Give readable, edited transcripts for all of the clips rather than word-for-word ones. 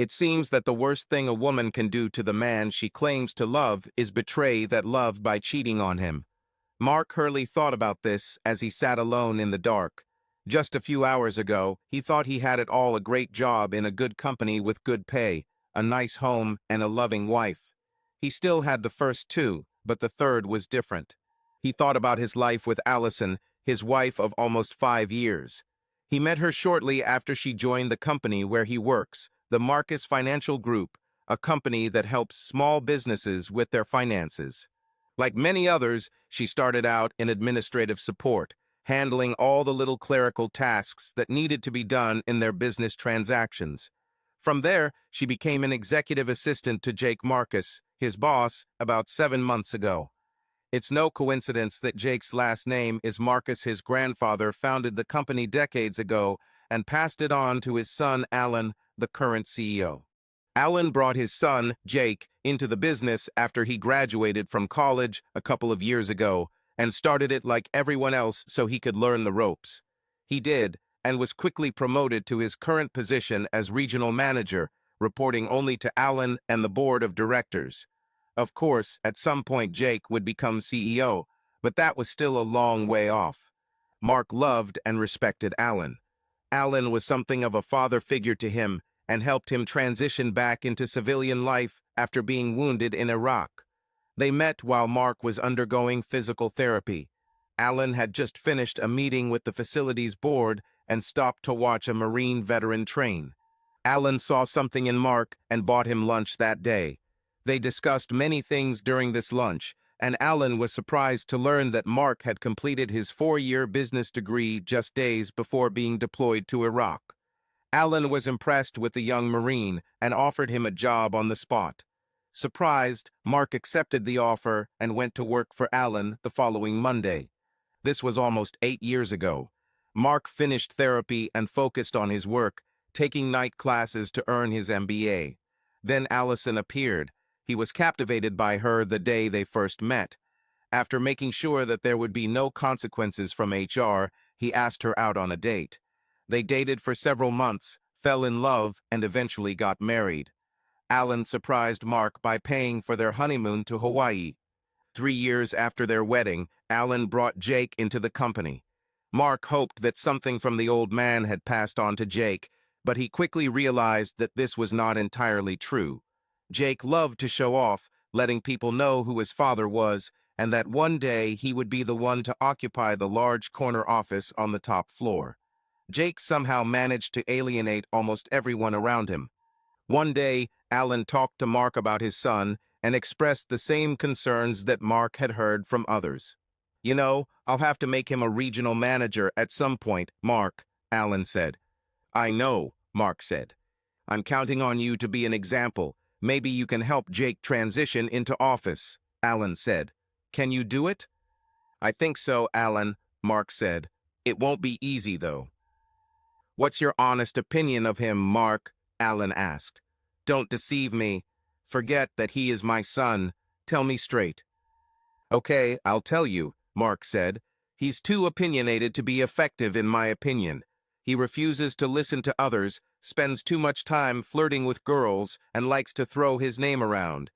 It seems that the worst thing a woman can do to the man she claims to love is betray that love by cheating on him. Mark Hurley thought about this as he sat alone in the dark. Just a few hours ago, he thought he had it all: a great job in a good company with good pay, a nice home, and a loving wife. He still had the first two, but the third was different. He thought about his life with Allison, his wife of almost 5 years. He met her shortly after she joined the company where he works, the Marcus Financial Group, a company that helps small businesses with their finances. Like many others, she started out in administrative support, handling all the little clerical tasks that needed to be done in their business transactions. From there, she became an executive assistant to Jake Marcus, his boss, about 7 months ago. It's no coincidence that Jake's last name is Marcus. His grandfather founded the company decades ago and passed it on to his son, Alan, the current CEO. Alan brought his son, Jake, into the business after he graduated from college a couple of years ago and started it like everyone else so he could learn the ropes. He did, and was quickly promoted to his current position as regional manager, reporting only to Alan and the board of directors. Of course, at some point Jake would become CEO, but that was still a long way off. Mark loved and respected Alan. Alan was something of a father figure to him and helped him transition back into civilian life after being wounded in Iraq. They met while Mark was undergoing physical therapy. Alan had just finished a meeting with the facilities board and stopped to watch a Marine veteran train. Alan saw something in Mark and bought him lunch that day. They discussed many things during this lunch, and Alan was surprised to learn that Mark had completed his 4-year business degree just days before being deployed to Iraq. Alan was impressed with the young Marine and offered him a job on the spot. Surprised, Mark accepted the offer and went to work for Alan the following Monday. This was almost 8 years ago. Mark finished therapy and focused on his work, taking night classes to earn his MBA. Then Allison appeared. He was captivated by her the day they first met. After making sure that there would be no consequences from HR, he asked her out on a date. They dated for several months, fell in love, and eventually got married. Alan surprised Mark by paying for their honeymoon to Hawaii. 3 years after their wedding, Alan brought Jake into the company. Mark hoped that something from the old man had passed on to Jake, but he quickly realized that this was not entirely true. Jake loved to show off, letting people know who his father was, and that one day he would be the one to occupy the large corner office on the top floor. Jake somehow managed to alienate almost everyone around him. One day, Alan talked to Mark about his son and expressed the same concerns that Mark had heard from others. "You know, I'll have to make him a regional manager at some point, Mark," Alan said. "I know," Mark said. "I'm counting on you to be an example. Maybe you can help Jake transition into office," Alan said. "Can you do it?" "I think so, Alan," Mark said. "It won't be easy, though." "What's your honest opinion of him, Mark?" Alan asked. "Don't deceive me. Forget that he is my son. Tell me straight." "Okay, I'll tell you," Mark said. "He's too opinionated to be effective, in my opinion. He refuses to listen to others, spends too much time flirting with girls, and likes to throw his name around.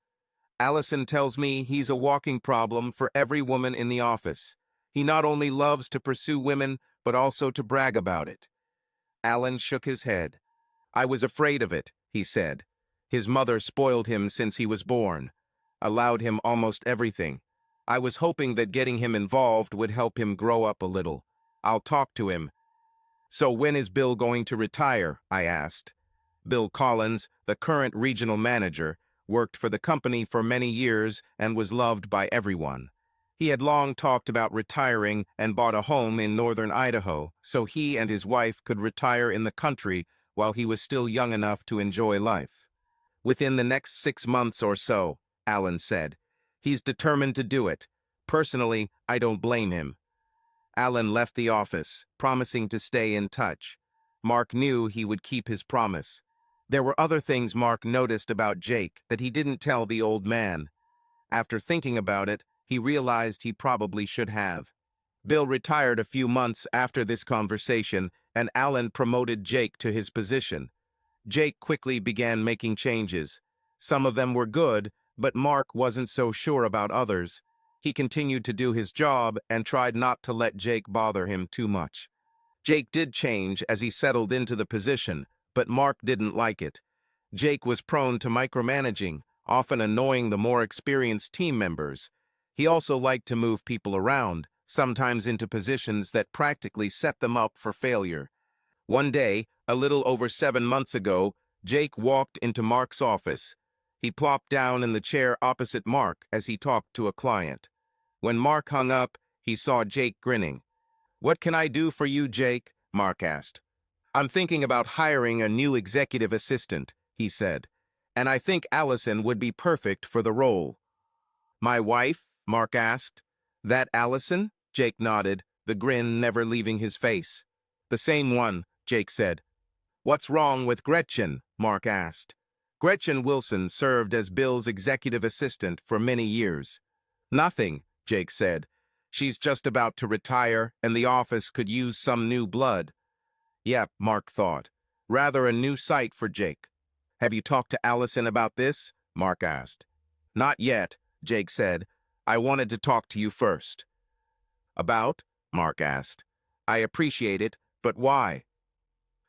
Allison tells me he's a walking problem for every woman in the office. He not only loves to pursue women, but also to brag about it." Alan shook his head. "I was afraid of it," he said. "His mother spoiled him since he was born, allowed him almost everything. I was hoping that getting him involved would help him grow up a little. I'll talk to him." "So when is Bill going to retire?" I asked. Bill Collins, the current regional manager, worked for the company for many years and was loved by everyone. He had long talked about retiring and bought a home in northern Idaho so he and his wife could retire in the country while he was still young enough to enjoy life. "Within the next 6 months or so," Alan said. "He's determined to do it. Personally, I don't blame him." Alan left the office, promising to stay in touch. Mark knew he would keep his promise. There were other things Mark noticed about Jake that he didn't tell the old man. After thinking about it, he realized he probably should have. Bill retired a few months after this conversation, and Alan promoted Jake to his position. Jake quickly began making changes. Some of them were good, but Mark wasn't so sure about others. He continued to do his job and tried not to let Jake bother him too much. Jake did change as he settled into the position, but Mark didn't like it. Jake was prone to micromanaging, often annoying the more experienced team members. He also liked to move people around, sometimes into positions that practically set them up for failure. One day, a little over 7 months ago, Jake walked into Mark's office. He plopped down in the chair opposite Mark as he talked to a client. When Mark hung up, he saw Jake grinning. "What can I do for you, Jake?" Mark asked. "I'm thinking about hiring a new executive assistant," he said, "and I think Allison would be perfect for the role." "My wife?" Mark asked. "That Allison?" Jake nodded, the grin never leaving his face. "The same one," Jake said. "What's wrong with Gretchen?" Mark asked. Gretchen Wilson served as Bill's executive assistant for many years. "Nothing," Jake said. "She's just about to retire, and the office could use some new blood." "Yep," Mark thought. Rather a new sight for Jake. "Have you talked to Allison about this?" Mark asked. "Not yet," Jake said. "I wanted to talk to you first." "About?" Mark asked. "I appreciate it, but why?"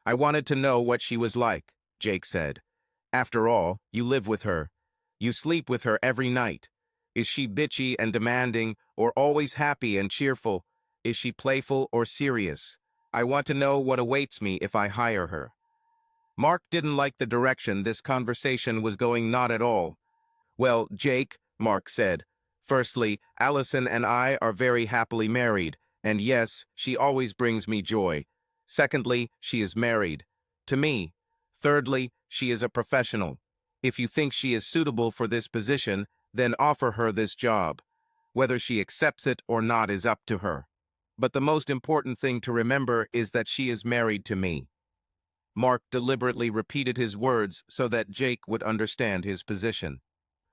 "I wanted to know what she was like," Jake said. "After all, you live with her. You sleep with her every night. Is she bitchy and demanding, or always happy and cheerful? Is she playful or serious? I want to know what awaits me if I hire her." Mark didn't like the direction this conversation was going, not at all. "Well, Jake," Mark said, "firstly, Allison and I are very happily married, and yes, she always brings me joy. Secondly, she is married. To me. Thirdly, she is a professional. If you think she is suitable for this position, then offer her this job. Whether she accepts it or not is up to her. But the most important thing to remember is that she is married to me." Mark deliberately repeated his words so that Jake would understand his position.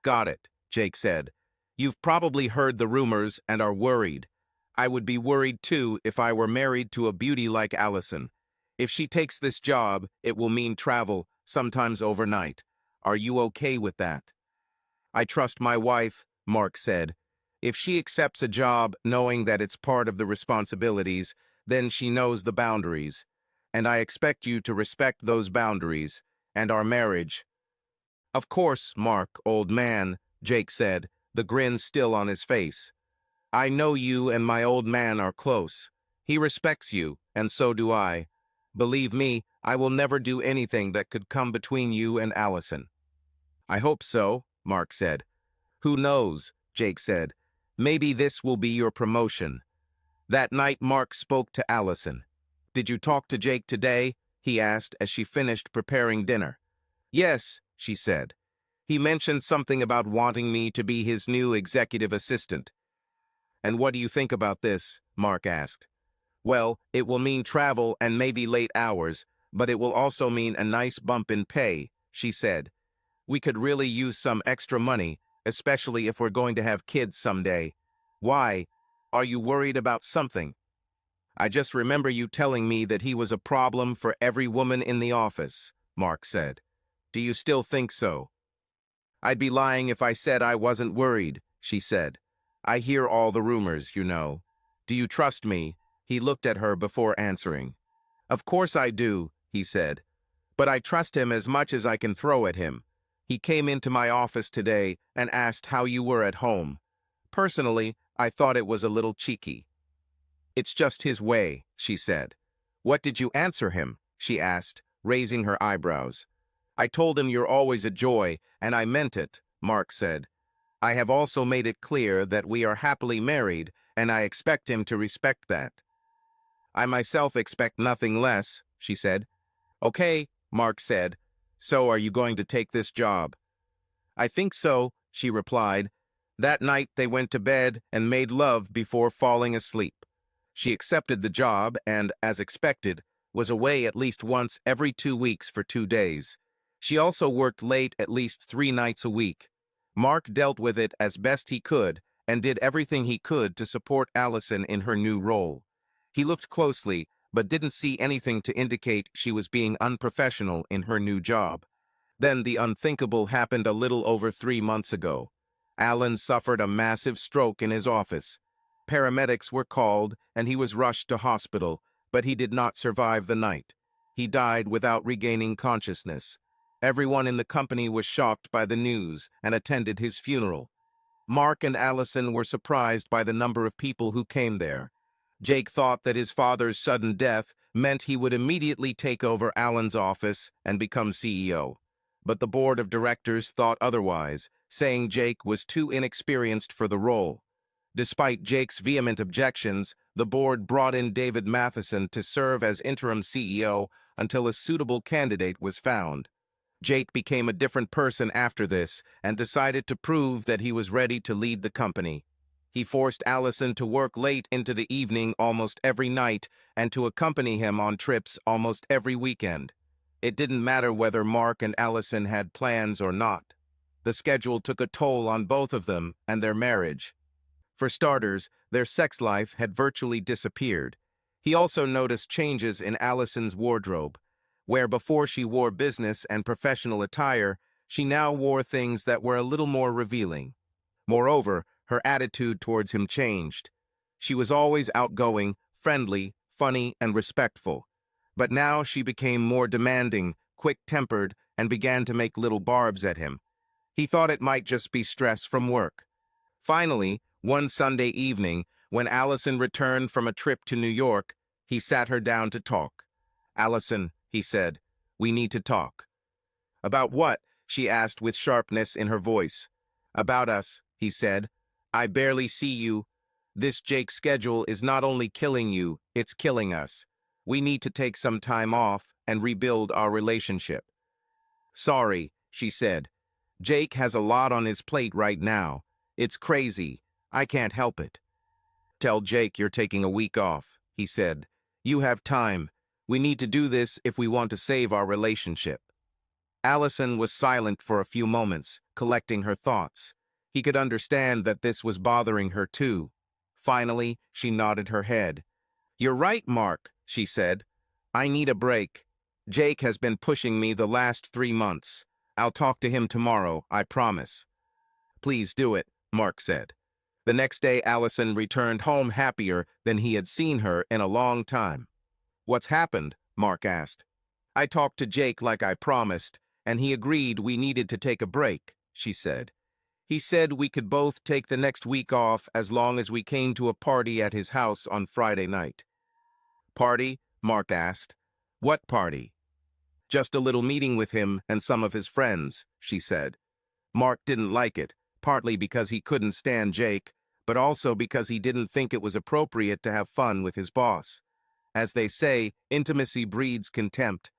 "Got it," Jake said. "You've probably heard the rumors and are worried. I would be worried too if I were married to a beauty like Allison. If she takes this job, it will mean travel, sometimes overnight. Are you okay with that?" "I trust my wife," Mark said. "If she accepts a job knowing that it's part of the responsibilities, then she knows the boundaries. And I expect you to respect those boundaries and our marriage." "Of course, Mark, old man," Jake said, the grin still on his face. "I know you and my old man are close. He respects you, and so do I. Believe me, I will never do anything that could come between you and Allison." "I hope so," Mark said. "Who knows?" Jake said. "Maybe this will be your promotion." That night, Mark spoke to Allison. "Did you talk to Jake today?" he asked as she finished preparing dinner. "Yes," she said. "He mentioned something about wanting me to be his new executive assistant." "And what do you think about this?" Mark asked. "Well, it will mean travel and maybe late hours, but it will also mean a nice bump in pay," she said. "We could really use some extra money, especially if we're going to have kids someday." "Why? Are you worried about something?" "I just remember you telling me that he was a problem for every woman in the office," Mark said. "Do you still think so?" "I'd be lying if I said I wasn't worried," she said. "I hear all the rumors, you know. Do you trust me?" He looked at her before answering. "Of course I do," he said. "But I trust him as much as I can throw at him. He came into my office today and asked how you were at home. Personally, I thought it was a little cheeky." "It's just his way," she said. "What did you answer him?" she asked, raising her eyebrows. "I told him you're always a joy, and I meant it," Mark said. "I have also made it clear that we are happily married, and I expect him to respect that." "I myself expect nothing less," she said. "Okay," Mark said. "So are you going to take this job?" "I think so," she replied. That night they went to bed and made love before falling asleep. She accepted the job and, as expected, was away at least once every 2 weeks for 2 days. She also worked late at least 3 nights a week. Mark dealt with it as best he could and did everything he could to support Allison in her new role. He looked closely, but didn't see anything to indicate she was being unprofessional in her new job. Then the unthinkable happened a little over 3 months ago. Alan suffered a massive stroke in his office. Paramedics were called and he was rushed to hospital, but he did not survive the night. He died without regaining consciousness. Everyone in the company was shocked by the news and attended his funeral. Mark and Allison were surprised by the number of people who came there. Jake thought that his father's sudden death meant he would immediately take over Alan's office and become CEO. But the board of directors thought otherwise, saying Jake was too inexperienced for the role. Despite Jake's vehement objections, the board brought in David Matheson to serve as interim CEO until a suitable candidate was found. Jake became a different person after this and decided to prove that he was ready to lead the company. He forced Allison to work late into the evening almost every night and to accompany him on trips almost every weekend. It didn't matter whether Mark and Allison had plans or not. The schedule took a toll on both of them and their marriage. For starters, their sex life had virtually disappeared. He also noticed changes in Allison's wardrobe. Where before she wore business and professional attire, she now wore things that were a little more revealing. Moreover, her attitude towards him changed. She was always outgoing, friendly, funny, and respectful. But now she became more demanding, quick-tempered, and began to make little barbs at him. He thought it might just be stress from work. Finally, one Sunday evening, when Allison returned from a trip to New York, he sat her down to talk. "Allison," he said, "we need to talk." "About what?" she asked with sharpness in her voice. "About us," he said. "I barely see you. This Jake schedule is not only killing you, it's killing us. We need to take some time off and rebuild our relationship." "Sorry," she said. "Jake has a lot on his plate right now. It's crazy. I can't help it." "Tell Jake you're taking a week off," he said. "You have time. We need to do this if we want to save our relationship." Allison was silent for a few moments, collecting her thoughts. He could understand that this was bothering her too. Finally, she nodded her head. "You're right, Mark," she said. "I need a break. Jake has been pushing me the last 3 months. I'll talk to him tomorrow, I promise." "Please do it," Mark said. The next day, Allison returned home happier than he had seen her in a long time. "What's happened?" Mark asked. "I talked to Jake like I promised, and he agreed we needed to take a break," she said. "He said we could both take the next week off as long as we came to a party at his house on Friday night." "Party?" Mark asked. "What party?" "Just a little meeting with him and some of his friends," she said. Mark didn't like it, partly because he couldn't stand Jake, but also because he didn't think it was appropriate to have fun with his boss. As they say, intimacy breeds contempt.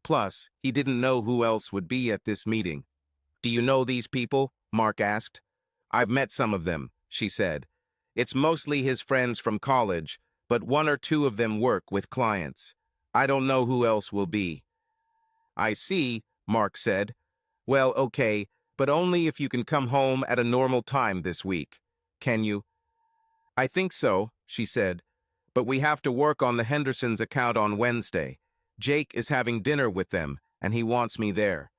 Plus, he didn't know who else would be at this meeting. "Do you know these people?" Mark asked. "I've met some of them," she said. "It's mostly his friends from college, but one or two of them work with clients. I don't know who else will be." "I see," Mark said. "Well, okay, but only if you can come home at a normal time this week. Can you?" "I think so," she said. "But we have to work on the Hendersons' account on Wednesday. Jake is having dinner with them, and he wants me there."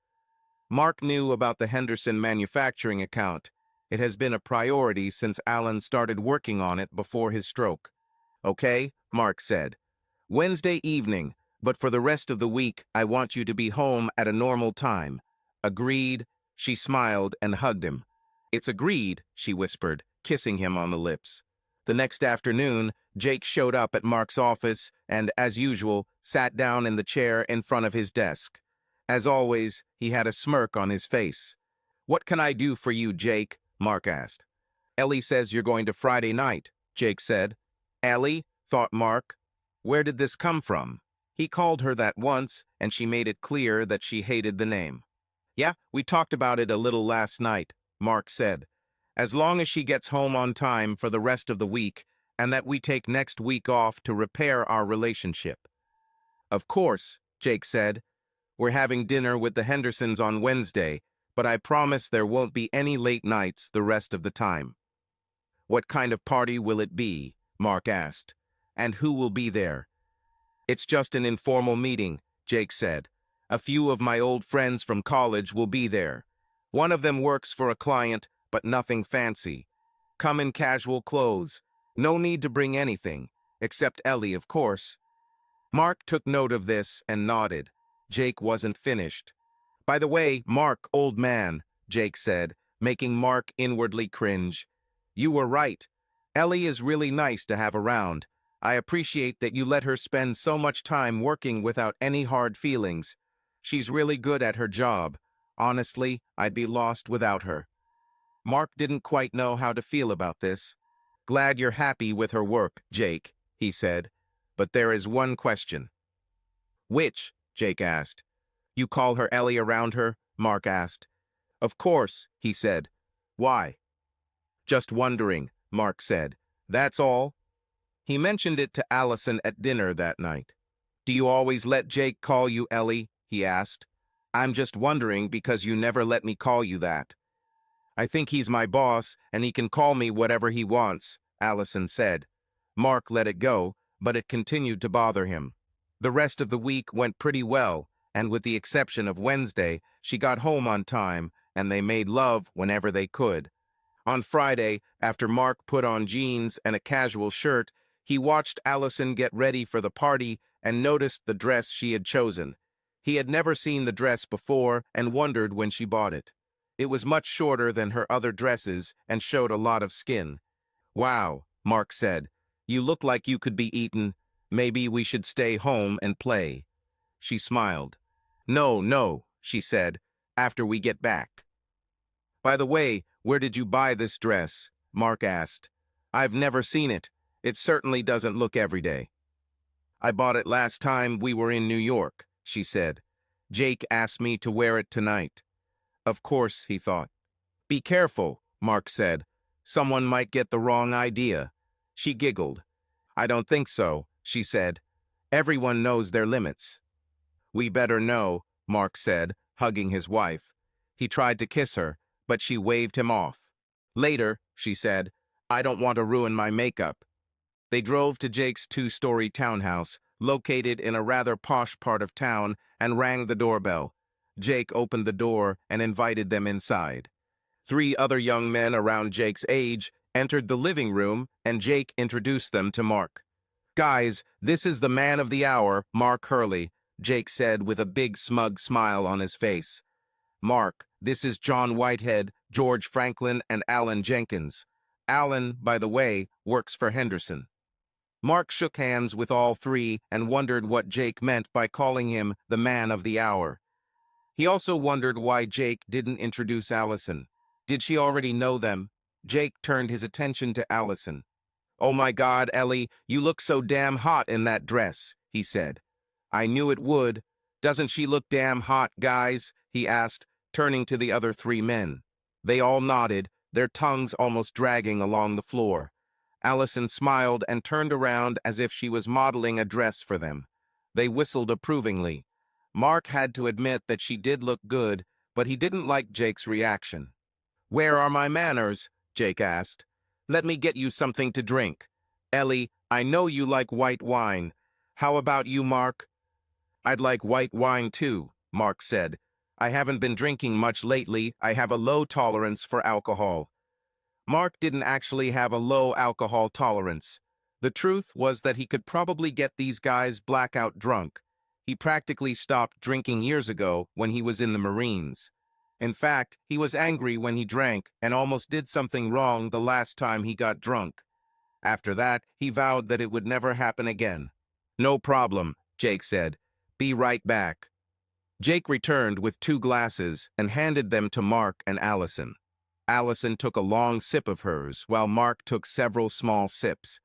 Mark knew about the Henderson manufacturing account. It has been a priority since Alan started working on it before his stroke. "Okay," Mark said. "Wednesday evening, but for the rest of the week, I want you to be home at a normal time." "Agreed." She smiled and hugged him. "It's agreed," she whispered, kissing him on the lips. The next afternoon, Jake showed up at Mark's office and, as usual, sat down in the chair in front of his desk. As always, he had a smirk on his face. "What can I do for you, Jake?" Mark asked. "Ellie says you're going to Friday night," Jake said. "Ellie?" thought Mark. Where did this come from? He called her that once, and she made it clear that she hated the name. "Yeah, we talked about it a little last night," Mark said. "As long as she gets home on time for the rest of the week, and that we take next week off to repair our relationship." "Of course," Jake said. "We're having dinner with the Hendersons on Wednesday, but I promise there won't be any late nights the rest of the time." "What kind of party will it be?" Mark asked. "And who will be there?" It's just an informal meeting, Jake said. A few of my old friends from college will be there. One of them works for a client, but nothing fancy. Come in casual clothes. No need to bring anything, except Ellie, of course. Mark took note of this and nodded. Jake wasn't finished. By the way, Mark, old man, Jake said, making Mark inwardly cringe. You were right. Ellie is really nice to have around. I appreciate that you let her spend so much time working without any hard feelings. She's really good at her job. Honestly, I'd be lost without her. Mark didn't quite know how to feel about this. Glad you're happy with her work, Jake, he said. But there is one question. Which? Jake asked. You call her Ellie around her? Mark asked. Of course, he said. Why? Just wondering, Mark said. That's all. He mentioned it to Allison at dinner that night. Do you always let Jake call you Ellie? He asked. I'm just wondering because you never let me call you that. I think he's my boss, and he can call me whatever he wants, Allison said. Mark let it go, but it continued to bother him. The rest of the week went pretty well, and with the exception of Wednesday, she got home on time, and they made love whenever they could. On Friday, after Mark put on jeans and a casual shirt, he watched Allison get ready for the party and noticed the dress she had chosen. He had never seen the dress before and wondered when she bought it. It was much shorter than her other dresses and showed a lot of skin. Wow, Mark said. You look like you could be eaten. Maybe we should stay home and play. She smiled. No, she said, after we get back. By the way, where did you buy this dress? Mark asked. I've never seen it. It certainly doesn't look everyday. I bought it last time we were in New York, she said. Jake asked me to wear it tonight. Of course, he thought. Be careful, Mark said. Someone might get the wrong idea. She giggled. I don't think so, she said. Everyone knows their limits. We better know, Mark said, hugging his wife. He tried to kiss her, but she waved him off. Later, she said, I don't want to ruin my makeup. They drove to Jake's two-story townhouse, located in a rather posh part of town, and rang the doorbell. Jake opened the door and invited them inside. 3 other young men around Jake's age entered the living room, and Jake introduced them to Mark. Guys, this is the man of the hour, Mark Hurley, Jake said with a big smug smile on his face. Mark, this is John Whitehead, George Franklin, and Alan Jenkins. Alan, by the way, works for Henderson. Mark shook hands with all 3 and wondered what Jake meant by calling him the man of the hour. He also wondered why Jake didn't introduce Allison. Did she already know them? Jake turned his attention to Allison. Oh my God, Ellie, you look so damn hot in that dress, he said. I knew it would. Doesn't she look damn hot, guys? He asked, turning to the other 3 men. They all nodded, their tongues almost dragging along the floor. Allison smiled and turned around as if she was modeling a dress for them. They whistled approvingly. Mark had to admit that she did look good, but he didn't like Jake's reaction. Where are my manners? Jake asked. Let me get you something to drink. Ellie, I know you like white wine. How about you, Mark? I'd like white wine too, Mark said. I haven't been drinking much lately. I have a low tolerance for alcohol. Mark didn't actually have a low alcohol tolerance. The truth was that he could probably get these guys blackout drunk. He practically stopped drinking years ago when he was in the Marines. In fact, he was angry when he drank and almost did something wrong the last time he got drunk. After that, he vowed that it would never happen again. No problem, Jake said. Be right back. Jake returned with 2 glasses and handed them to Mark and Allison. Allison took a long sip of hers, while Mark took several small sips.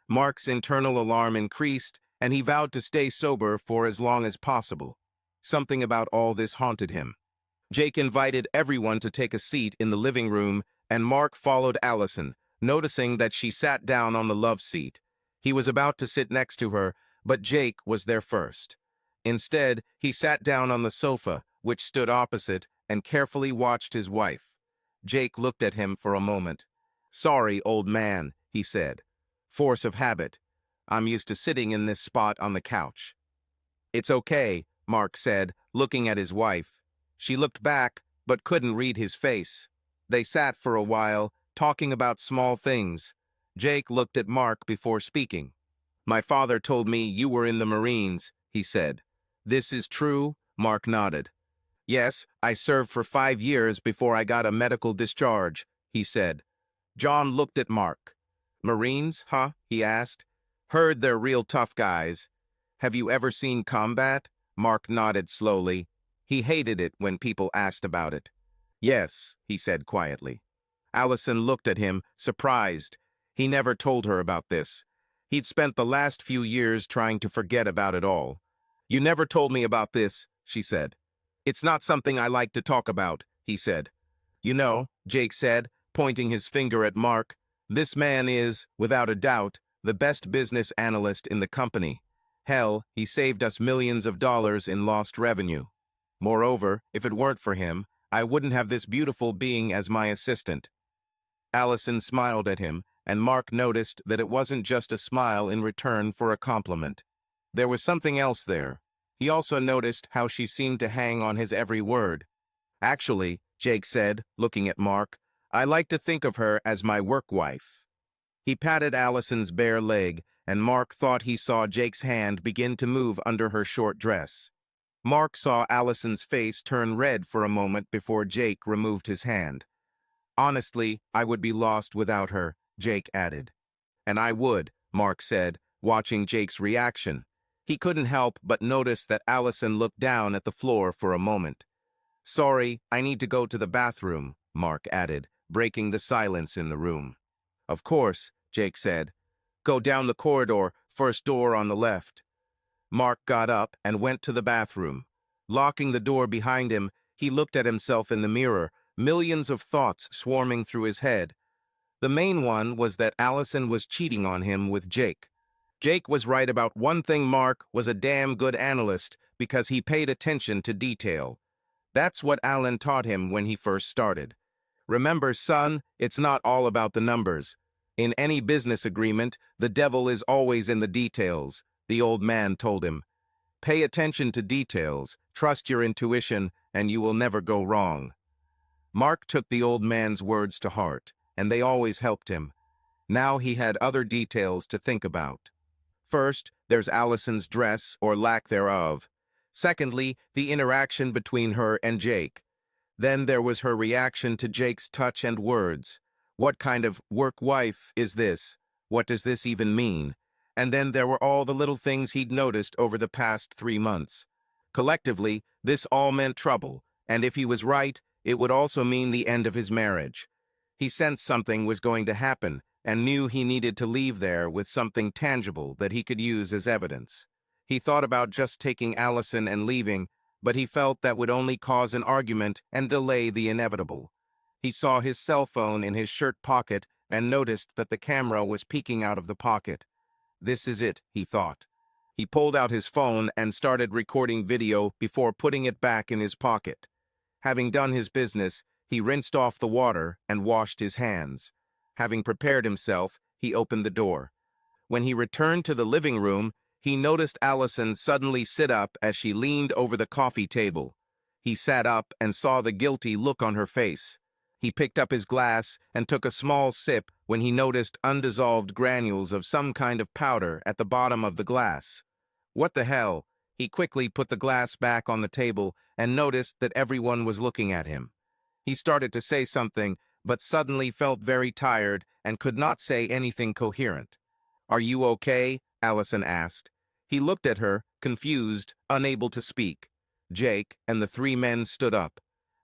Mark's internal alarm increased, and he vowed to stay sober for as long as possible. Something about all this haunted him. Jake invited everyone to take a seat in the living room, and Mark followed Allison, noticing that she sat down on the love seat. He was about to sit next to her, but Jake was there first. Instead, he sat down on the sofa, which stood opposite, and carefully watched his wife. Jake looked at him for a moment. Sorry, old man, he said. Force of habit. I'm used to sitting in this spot on the couch." "It's okay," Mark said, looking at his wife. She looked back, but couldn't read his face. They sat for a while, talking about small things. Jake looked at Mark before speaking. "My father told me you were in the Marines," he said. "This is true?" Mark nodded. "Yes, I served for 5 years before I got a medical discharge," he said. John looked at Mark. "Marines, huh?" he asked. "Heard they're real tough guys. Have you ever seen combat?" Mark nodded slowly. He hated it when people asked about it. "Yes," he said quietly. Allison looked at him, surprised. He never told her about this. He'd spent the last few years trying to forget about it all. "You never told me about this," she said. "It's not something I like to talk about," he said. "You know," Jake said, pointing his finger at Mark, "this man is, without a doubt, the best business analyst in the company. Hell, he saved us millions of dollars in lost revenue. Moreover, if it weren't for him, I wouldn't have this beautiful being as my assistant." Allison smiled at him, and Mark noticed that it wasn't just a smile in return for a compliment. There was something else there. He also noticed how she seemed to hang on his every word. "Actually," Jake said, looking at Mark, "I like to think of her as my work wife." He patted Allison's bare leg, and Mark thought he saw Jake's hand begin to move under her short dress. Mark saw Allison's face turn red for a moment before Jake removed his hand. "Honestly, I would be lost without her," Jake added. "And I would," Mark said, watching Jake's reaction. He couldn't help but notice that Allison looked down at the floor for a moment. "Sorry, I need to go to the bathroom," Mark added, breaking the silence in the room. "Of course," Jake said. "Go down the corridor, first door on the left." Mark got up and went to the bathroom. Locking the door behind him, he looked at himself in the mirror, millions of thoughts swarming through his head. The main one was that Allison was cheating on him with Jake. Jake was right about one thing: Mark was a damn good analyst because he paid attention to detail. That's what Alan taught him when he first started. "Remember, son, it's not all about the numbers. In any business agreement, the devil is always in the details," the old man told him. "Pay attention to details, trust your intuition, and you will never go wrong." Mark took the old man's words to heart, and they always helped him. Now he had other details to think about. First, there's Allison's dress, or lack thereof. Secondly, the interaction between her and Jake. Then there was her reaction to Jake's touch and words. What kind of work wife is this? What does this even mean? And then there were all the little things he'd noticed over the past 3 months. Collectively, this all meant trouble, and if he was right, it would also mean the end of his marriage. He sensed something was going to happen, and knew he needed to leave there with something tangible that he could use as evidence. He thought about just taking Allison and leaving, but he felt that would only cause an argument and delay the inevitable. He saw his cell phone in his shirt pocket and noticed that the camera was peeking out of the pocket. This is it, he thought. He pulled out his phone and started recording video before putting it back in his pocket. Having done his business, he rinsed off the water and washed his hands. Having prepared himself, he opened the door. When he returned to the living room, he noticed Allison suddenly sit up as she leaned over the coffee table. He sat up and saw the guilty look on her face. He picked up his glass and took a small sip when he noticed undissolved granules of some kind of powder at the bottom of the glass. What the hell? He quickly put the glass back on the table and noticed that everyone was looking at him. He started to say something, but suddenly felt very tired and could not say anything coherent. "Are you okay?" Allison asked. He looked at her, confused, unable to speak. Jake and the 3 men stood up.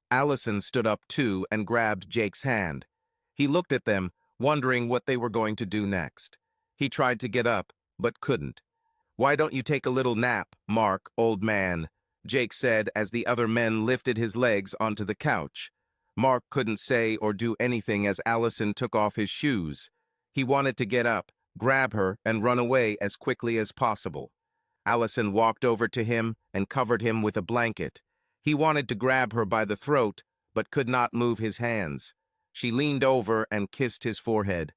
Allison stood up too and grabbed Jake's hand. He looked at them, wondering what they were going to do next. He tried to get up, but couldn't. "Why don't you take a little nap, Mark, old man?" Jake said as the other men lifted his legs onto the couch. Mark couldn't say or do anything as Allison took off his shoes. He wanted to get up, grab her, and run away as quickly as possible. Allison walked over to him and covered him with a blanket. He wanted to grab her by the throat, but could not move his hands. She leaned over and kissed his forehead.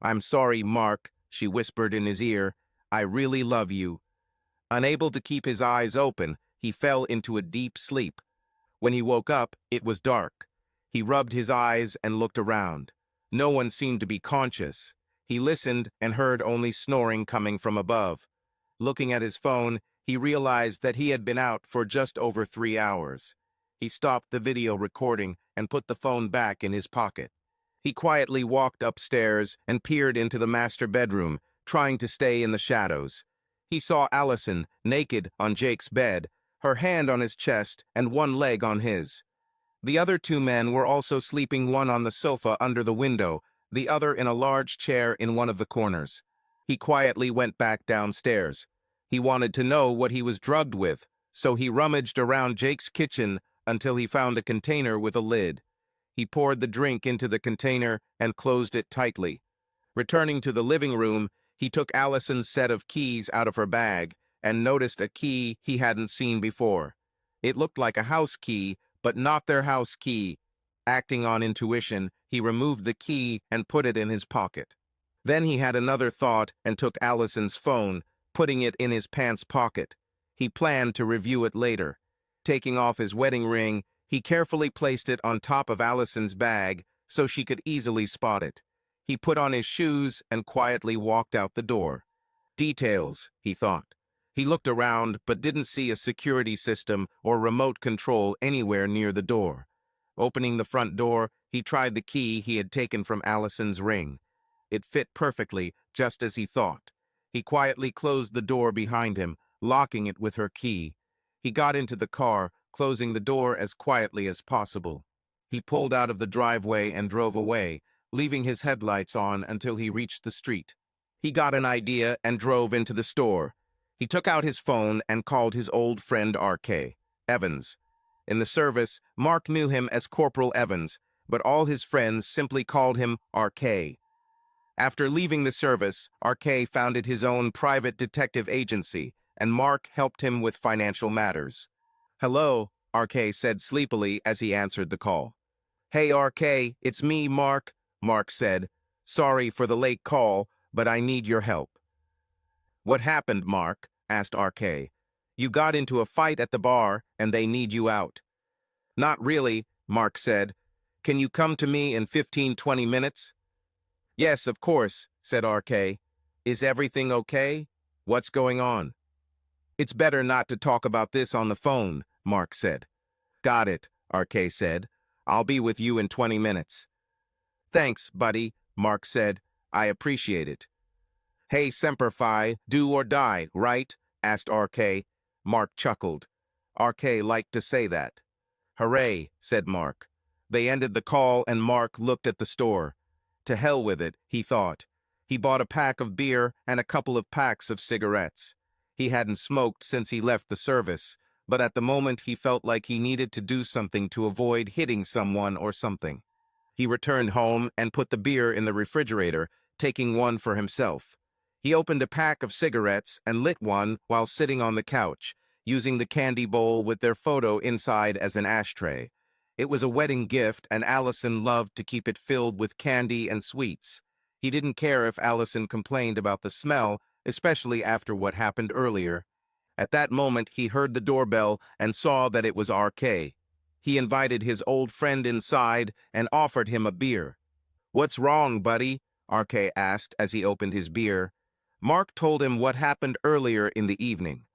"I'm sorry, Mark," she whispered in his ear. I really love you." Unable to keep his eyes open, he fell into a deep sleep. When he woke up, it was dark. He rubbed his eyes and looked around. No one seemed to be conscious. He listened and heard only snoring coming from above. Looking at his phone, he realized that he had been out for just over 3 hours. He stopped the video recording and put the phone back in his pocket. He quietly walked upstairs and peered into the master bedroom, trying to stay in the shadows. He saw Allison, naked on Jake's bed, her hand on his chest and one leg on his. The other two men were also sleeping, one on the sofa under the window, the other in a large chair in one of the corners. He quietly went back downstairs. He wanted to know what he was drugged with, so he rummaged around Jake's kitchen until he found a container with a lid. He poured the drink into the container and closed it tightly. Returning to the living room, he took Allison's set of keys out of her bag and noticed a key he hadn't seen before. It looked like a house key, but not their house key. Acting on intuition, he removed the key and put it in his pocket. Then he had another thought and took Allison's phone, putting it in his pants pocket. He planned to review it later. Taking off his wedding ring, he carefully placed it on top of Allison's bag so she could easily spot it. He put on his shoes and quietly walked out the door. Details, he thought. He looked around but didn't see a security system or remote control anywhere near the door. Opening the front door, he tried the key he had taken from Allison's ring. It fit perfectly, just as he thought. He quietly closed the door behind him, locking it with her key. He got into the car, closing the door as quietly as possible. He pulled out of the driveway and drove away, leaving his headlights on until he reached the street. He got an idea and drove into the store. He took out his phone and called his old friend R.K. Evans. In the service, Mark knew him as Corporal Evans, but all his friends simply called him R.K. After leaving the service, R.K. founded his own private detective agency, and Mark helped him with financial matters. "Hello," R.K. said sleepily as he answered the call. "Hey, R.K., it's me, Mark," Mark said. "Sorry for the late call, but I need your help." "What happened, Mark?" asked R.K. "You got into a fight at the bar, and they need you out." "Not really," Mark said. "Can you come to me in 15-20 minutes?" "Yes, of course," said R.K. "Is everything okay? What's going on?" "It's better not to talk about this on the phone," Mark said. "Got it," R.K. said. "I'll be with you in 20 minutes. "Thanks, buddy," Mark said. "I appreciate it." "Hey, Semper Fi, do or die, right?" asked R.K. Mark chuckled. R.K. liked to say that. "Hooray," said Mark. They ended the call and Mark looked at the store. To hell with it, he thought. He bought a pack of beer and a couple of packs of cigarettes. He hadn't smoked since he left the service, but at the moment he felt like he needed to do something to avoid hitting someone or something. He returned home and put the beer in the refrigerator, taking one for himself. He opened a pack of cigarettes and lit one while sitting on the couch, using the candy bowl with their photo inside as an ashtray. It was a wedding gift, and Allison loved to keep it filled with candy and sweets. He didn't care if Allison complained about the smell, especially after what happened earlier. At that moment, he heard the doorbell and saw that it was R.K. He invited his old friend inside and offered him a beer. "What's wrong, buddy?" R.K. asked as he opened his beer. Mark told him what happened earlier in the evening.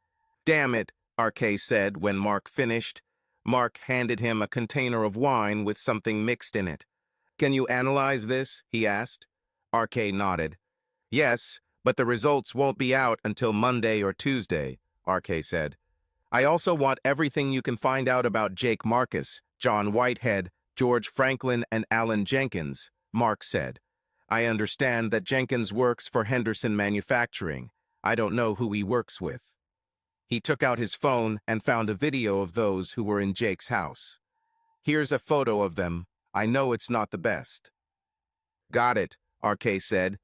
"Damn it," R.K. said when Mark finished. Mark handed him a container of wine with something mixed in it. "Can you analyze this?" he asked. R.K. nodded. "Yes, but the results won't be out until Monday or Tuesday," R.K. said. "I also want everything you can find out about Jake Marcus, John Whitehead, George Franklin, and Alan Jenkins," Mark said. "I understand that Jenkins works for Henderson Manufacturing. I don't know who he works with." He took out his phone and found a video of those who were in Jake's house. "Here's a photo of them. I know it's not the best." "Got it," R.K. said.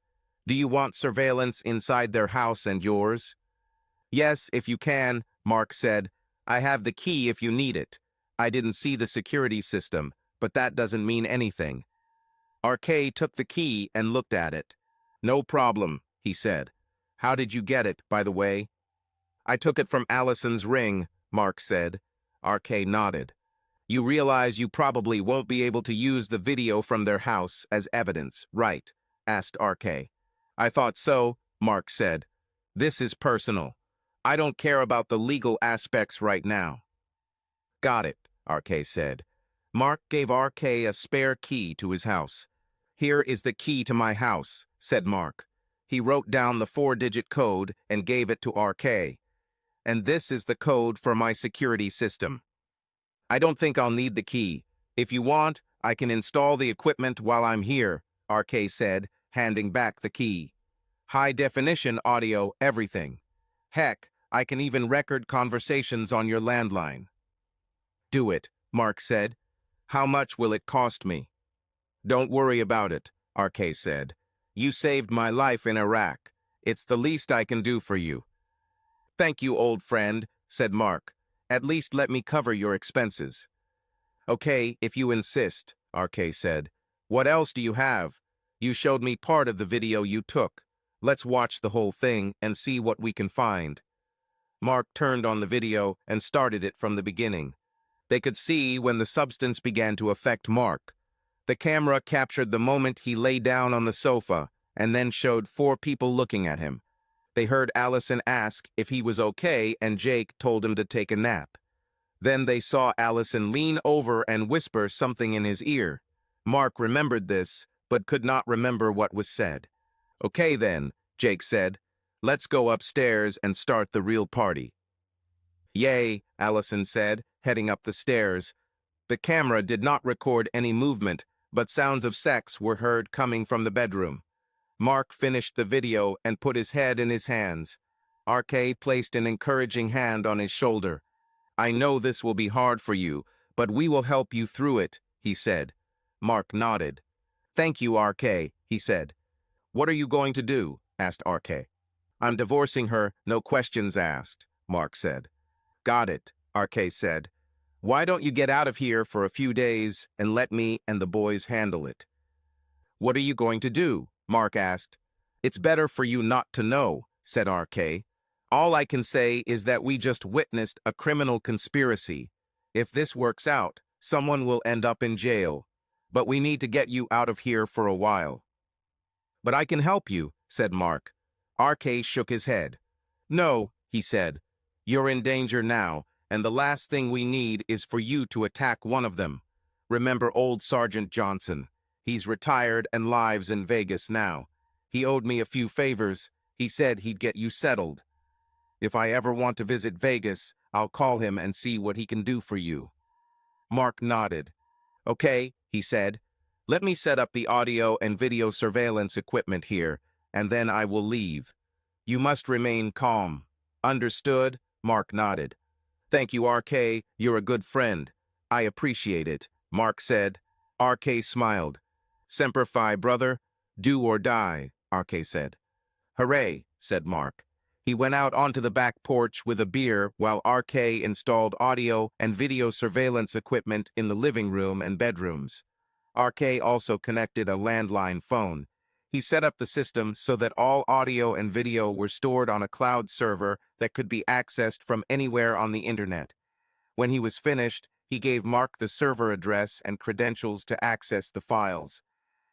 "Do you want surveillance inside their house and yours?" "Yes, if you can," Mark said. "I have the key if you need it. I didn't see the security system, but that doesn't mean anything." R.K. took the key and looked at it. "No problem," he said. How did you get it, by the way? I took it from Allison's ring, Mark said. RK nodded. You realize you probably won't be able to use the video from their house as evidence, right? Asked RK. I thought so, Mark said. This is personal. I don't care about the legal aspects right now. Got it, RK said. Mark gave RK a spare key to his house. Here is the key to my house, said Mark. He wrote down the 4-digit code and gave it to RK. And this is the code for my security system. I don't think I'll need the key. If you want, I can install the equipment while I'm here, RK said, handing back the key. High-definition audio, everything. Heck, I can even record conversations on your landline. Do it, Mark said. How much will it cost me? Don't worry about it, RK said. You saved my life in Iraq. It's the least I can do for you. Thank you, old friend, said Mark. At least let me cover your expenses. Okay, if you insist, RK said. What else do you have? You showed me part of the video you took. Let's watch the whole thing and see what we can find. Mark turned on the video and started it from the beginning. They could see when the substance began to affect Mark. The camera captured the moment he lay down on the sofa and then showed 4 people looking at him. They heard Allison ask if he was okay, and Jake told him to take a nap. Then they saw Allison lean over and whisper something in his ear. Mark remembered this, but could not remember what was said. Okay then, Jake said. Let's go upstairs and start the real party. Yay, Allison said, heading up the stairs. The camera did not record any movement, but sounds of sex were heard coming from the bedroom. Mark finished the video and put his head in his hands. RK placed an encouraging hand on his shoulder. I know this will be hard for you, but we will help you through it, he said. Mark nodded. Thank you, RK, he said. What are you going to do? Asked RK. I'm divorcing her, no questions asked, Mark said. Got it, RK said. Why don't you get out of here for a few days and let me and the boys handle it? What are you going to do? Mark asked. It's better for you not to know, said RK. All I can say is that we just witnessed a criminal conspiracy. If this works out, someone will end up in jail. But we need to get you out of here for a while. But I can help you, said Mark. RK shook his head. No, he said. You're in danger now, and the last thing we need is for you to attack one of them. Remember old Sergeant Johnson. He's retired and lives in Vegas now. He owed me a few favors. He said he'd get you settled. If I ever want to visit Vegas, I'll call him and see what he can do for you. Mark nodded. Okay, he said. Let me set up the audio and video surveillance equipment here, and then I will leave. You must remain calm. Understood? Mark nodded. Thank you, RK. You're a good friend. I appreciate it, Mark said. RK smiled. Semper Fi, brother. Do or die, RK said. Hooray, said Mark. He went out onto the back porch with a beer while RK installed audio and video surveillance equipment in the living room and bedrooms. RK also connected a landline phone. He set up the system so that all audio and video were stored on a cloud server that could be accessed from anywhere on the internet. When he was finished, he gave Mark the server address and credentials to access the files.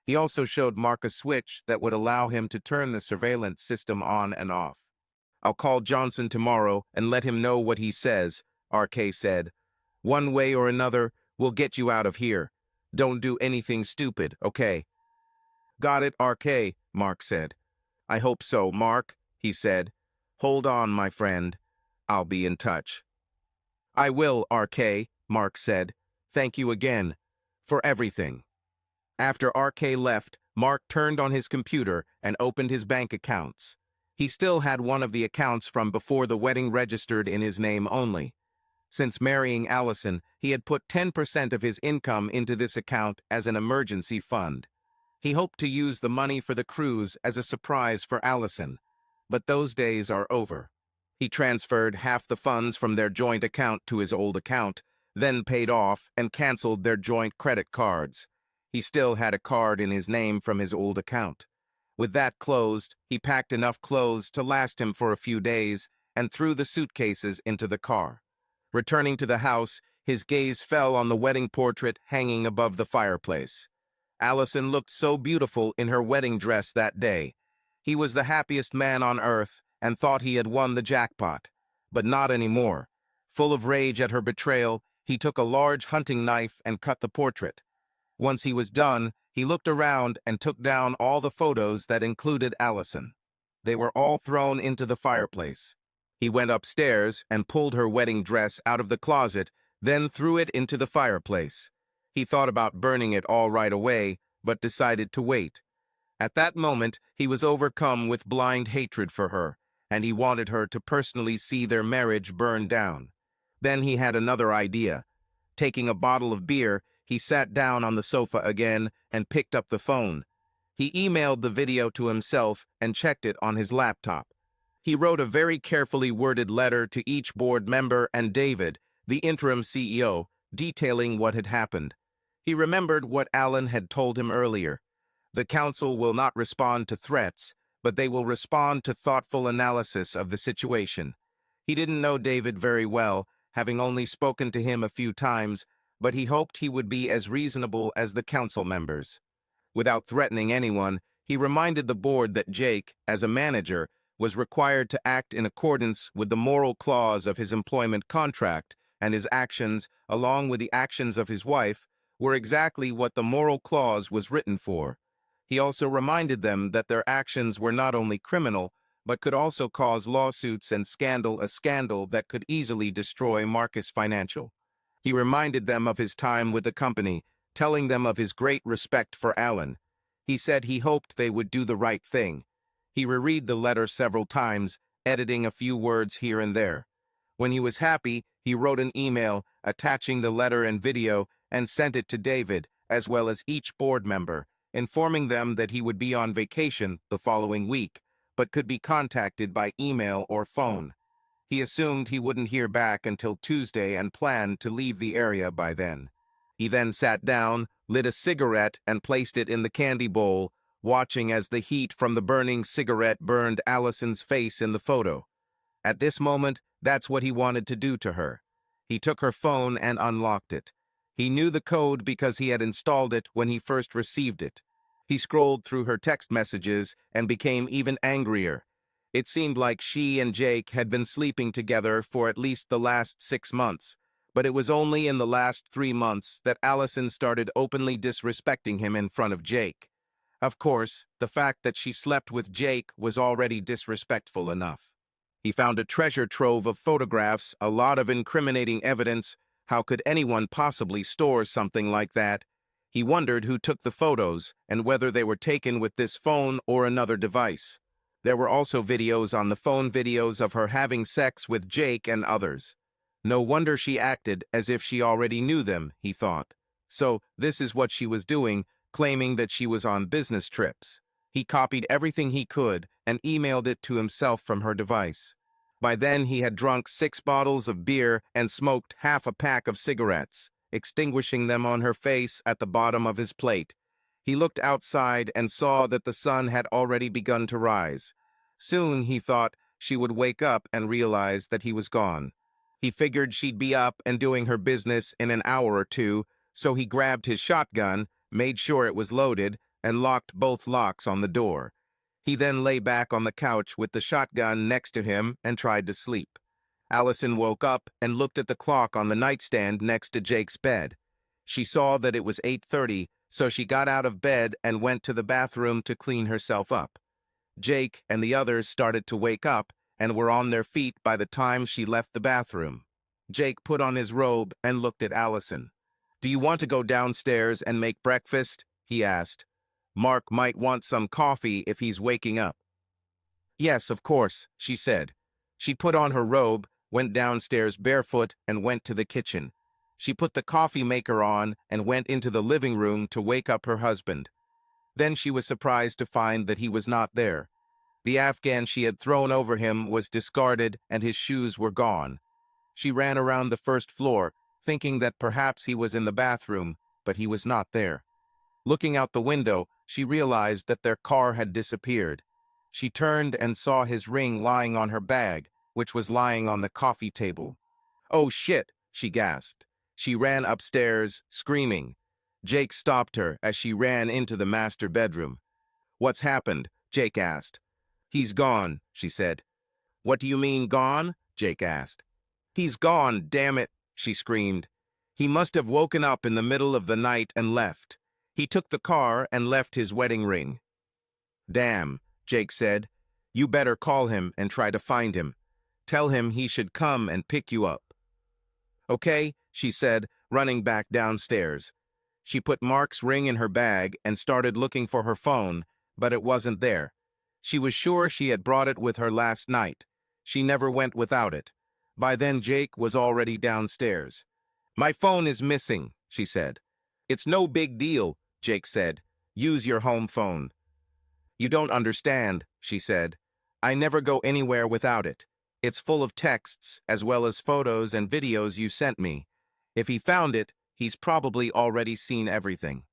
He also showed Mark a switch that would allow him to turn the surveillance system on and off. I'll call Johnson tomorrow and let him know what he says, RK said. One way or another, we'll get you out of here. Don't do anything stupid, okay? Got it, RK, Mark said. I hope so, Mark, he said. Hold on, my friend. I'll be in touch. I will, RK, Mark said. Thank you again for everything. After RK left, Mark turned on his computer and opened his bank accounts. He still had one of the accounts from before the wedding registered in his name only. Since marrying Allison, he had put 10% of his income into this account as an emergency fund. He hoped to use the money for the cruise as a surprise for Allison, but those days are over. He transferred half the funds from their joint account to his old account, then paid off and canceled their joint credit cards. He still had a card in his name from his old account. With that closed, he packed enough clothes to last him for a few days and threw the suitcases into the car. Returning to the house, his gaze fell on the wedding portrait hanging above the fireplace. Allison looked so beautiful in her wedding dress that day. He was the happiest man on earth and thought he had won the jackpot. But not anymore. Full of rage at her betrayal, he took a large hunting knife and cut the portrait. Once he was done, he looked around and took down all the photos that included Allison. They were all thrown into the fireplace. He went upstairs and pulled her wedding dress out of the closet, then threw it into the fireplace. He thought about burning it all right away, but decided to wait. At that moment, he was overcome with blind hatred for her, and he wanted her to personally see their marriage burn down. Then he had another idea. Taking a bottle of beer, he sat down on the sofa again and picked up the phone. He emailed the video to himself and checked it on his laptop. He wrote a very carefully worded letter to each board member and David, the interim CEO, detailing what had happened. He remembered what Alan had told him earlier. The council will not respond to threats, but they will respond to thoughtful analysis of the situation. He didn't know David very well, having only spoken to him a few times, but he hoped he would be as reasonable as the council members. Without threatening anyone, he reminded the board that Jake, as a manager, was required to act in accordance with the moral clause of his employment contract, and his actions, along with the actions of his wife, were exactly what the moral clause was written for. He also reminded them that their actions were not only criminal, but could also cause lawsuits and a scandal that could easily destroy Marcus Financial. He reminded them of his time with the company, telling them of his great respect for Alan. He said he hoped they would do the right thing. He reread the letter several times, editing a few words here and there. When he was happy, he wrote an email attaching the letter and video and sent it to David, as well as each board member, informing them that he would be on vacation the following week, but could be contacted by email or phone. He assumed he wouldn't hear back until Tuesday and planned to leave the area by then. He then sat down, lit a cigarette, and placed it in the candy bowl, watching as the heat from the burning cigarette burned Allison's face in the photo. At this moment, that's what he wanted to do to her. He took her phone and unlocked it. He knew the code because he had installed it when he first received it. He scrolled through her text messages and became even angrier. It seemed like she and Jake had been sleeping together for at least the last 6 months, but it was only in the last 3 months that Allison started openly disrespecting him in front of Jake. Of course, the fact that she slept with Jake was already disrespectful enough. He found a treasure trove of photographs, a lot of incriminating evidence. How could anyone possibly store something like that? He wondered who took the photos and whether they were taken with this phone or another device. There were also videos on the phone, videos of her having sex with Jake and others. No wonder she acted as if she already knew them, he thought. So, this is what she was doing, claiming that she was on business trips. He copied everything he could and emailed it to himself from her device. By then, he had drunk 6 bottles of beer and smoked half a pack of cigarettes, extinguishing them on her face at the bottom of his plate. He looked outside and saw that the sun had already begun to rise. Soon, he thought, she would wake up and realize that he was gone. He figured she'd be up and doing her business in an hour or two, so he grabbed his shotgun, made sure it was loaded, and locked both locks on the door. He then lay back on the couch with the shotgun next to him and tried to sleep. Allison woke up and looked at the clock on the nightstand next to Jake's bed. She saw that it was 8:30, so she got out of bed and went to the bathroom to clean herself up. Jake and the others started to wake up and were on their feet by the time she left the bathroom. Jake put on his robe and looked at Allison. "Do you want to go downstairs and make breakfast?" he asked. "Mark might want some coffee if he's waking up." "Yes, of course," she said. She put on her robe, went downstairs barefoot, and went to the kitchen. She put the coffee maker on and went into the living room to wake up her husband. Then she was surprised to find that he was not there. The Afghan she had thrown over him was discarded and his shoes were gone. She ran around the first floor, thinking that perhaps he was in the bathroom, but he was not there. Looking out the window, she realized that their car had disappeared. She turned and saw his ring lying on her bag, which was lying on the coffee table. "Oh shit," she gasped. She ran upstairs, screaming. Jake stopped her as she ran into the master bedroom. "What's happened?" Jake asked. "He's gone," she said. "What do you mean gone?" Jake asked. "He's gone, damn it," she screamed. "He must have woken up in the middle of the night and left. He took the car and left his wedding ring." "Damn," Jake said. "You better call him and try to find him. Tell him he should come and pick you up." "Okay," she said, running back downstairs. She put Mark's ring in her bag and started looking for her phone, but it wasn't there. She was sure she had brought it with her last night. She never went without it. By then Jake was already downstairs. "My phone is missing," she said. "It's no big deal," Jake said. "Use your home phone." "You don't understand," she said. "I never go anywhere without it. It's full of texts, as well as photos and videos you sent me. If he found it, he's probably already seen everything."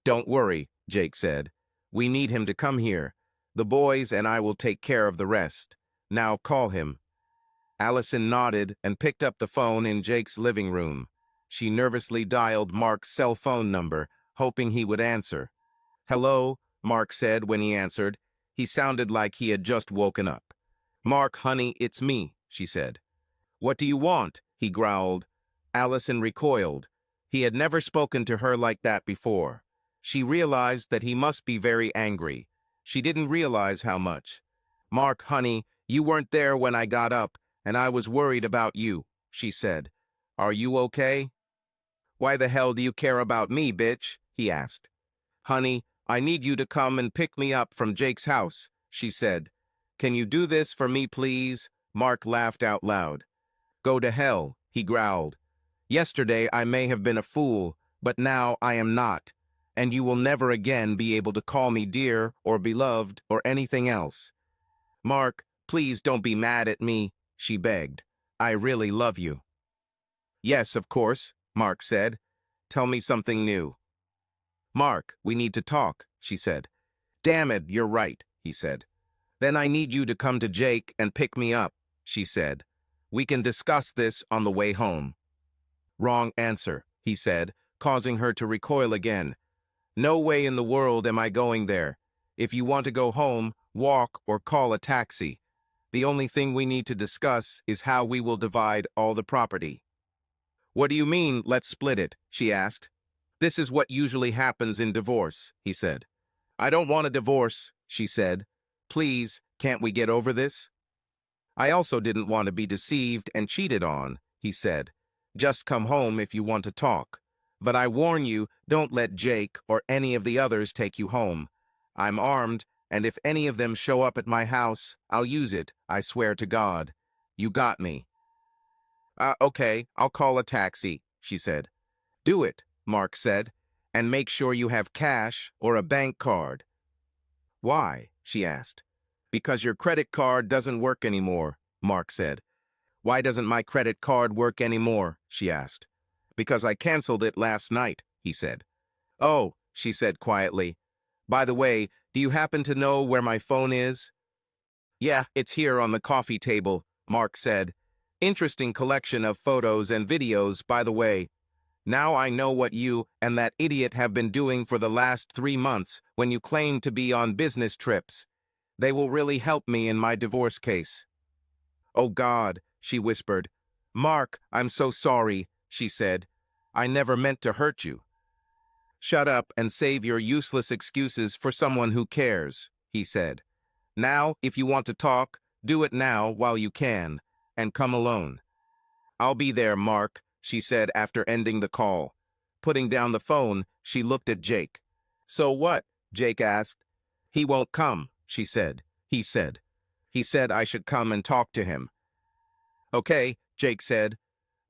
"Don't worry," Jake said. "We need him to come here. The boys and I will take care of the rest. Now call him." Allison nodded and picked up the phone in Jake's living room. She nervously dialed Mark's cell phone number, hoping he would answer. "Hello," Mark said when he answered. He sounded like he had just woken up. "Mark, honey, it's me," she said. "What do you want?" he growled. Allison recoiled. He had never spoken to her like that before. She realized that he must be very angry. She didn't realize how much. "Mark, honey, you weren't there when I got up, and I was worried about you," she said. "Are you okay?" "Why the hell do you care about me, bitch?" he asked. "Honey, I need you to come and pick me up from Jake's house," she said. "Can you do this for me, please?" Mark laughed out loud. "Go to hell," he growled. "Yesterday I may have been a fool, but now I am not, and you will never again be able to call me dear or beloved or anything else." "Mark, please don't be mad at me," she begged. "I really love you." "Yes, of course," Mark said. "Tell me something new." "Mark, we need to talk," she said. "Damn it, you're right," he said. "Then I need you to come to Jake and pick me up," she said. "We can discuss this on the way home." "Wrong answer," he said, causing her to recoil again. "No way in the world am I going there. If you want to go home, walk or call a taxi. The only thing we need to discuss is how we will divide all the property." "What do you mean, let's split it?" she asked. "This is what usually happens in divorce," he said. "I don't want a divorce," she said. "Please, can't we get over this?" "I also didn't want to be deceived and cheated on," he said. "Just come home if you want to talk. But I warn you, don't let Jake or any of the others take you home. I'm armed, and if any of them show up at my house, I'll use it, I swear to God. You got me." Okay, I'll call a taxi," she said. "Do it," Mark said, "and make sure you have cash or a bank card." "Why?" she asked. "Because your credit card doesn't work anymore," Mark said. "Why doesn't my credit card work anymore?" she asked. "Because I canceled it last night," he said. "Oh," she said quietly. "By the way, do you happen to know where my phone is?" "Yeah, it's here on the coffee table," Mark said. "Interesting collection of photos and videos, by the way. Now I know what you and that idiot have been doing for the last 3 months when you claim to be on business trips. They will really help me in my divorce case." "Oh God," she whispered. "Mark, I'm so sorry," she said. "I never meant to hurt you." "Shut up and save your useless excuses for someone who cares," he said. "Now, if you want to talk, do it now while you can, and come alone." "I'll be there, Mark," she said after ending the call. Putting down the phone, she looked at Jake. "So what?" Jake asked. "He won't come," she said. He said. "He said I should come and talk to him." "Okay," Jake said.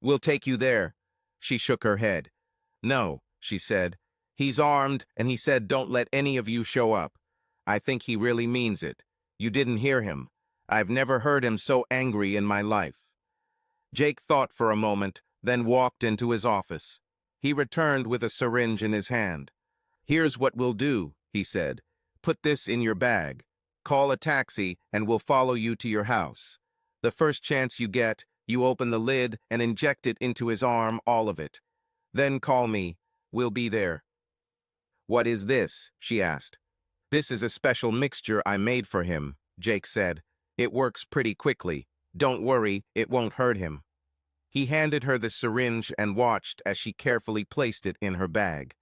"We'll take you there." She shook her head. "No," she said. "He's armed, and he said don't let any of you show up. I think he really means it. You didn't hear him. I've never heard him so angry in my life." Jake thought for a moment, then walked into his office. He returned with a syringe in his hand. "Here's what we'll do," he said. "Put this in your bag. Call a taxi and we'll follow you to your house. The first chance you get, you open the lid and inject it into his arm, all of it. Then call me. We'll be there." "What is this?" she asked. "This is a special mixture I made for him," Jake said. "It works pretty quickly. Don't worry, it won't hurt him." He handed her the syringe and watched as she carefully placed it in her bag.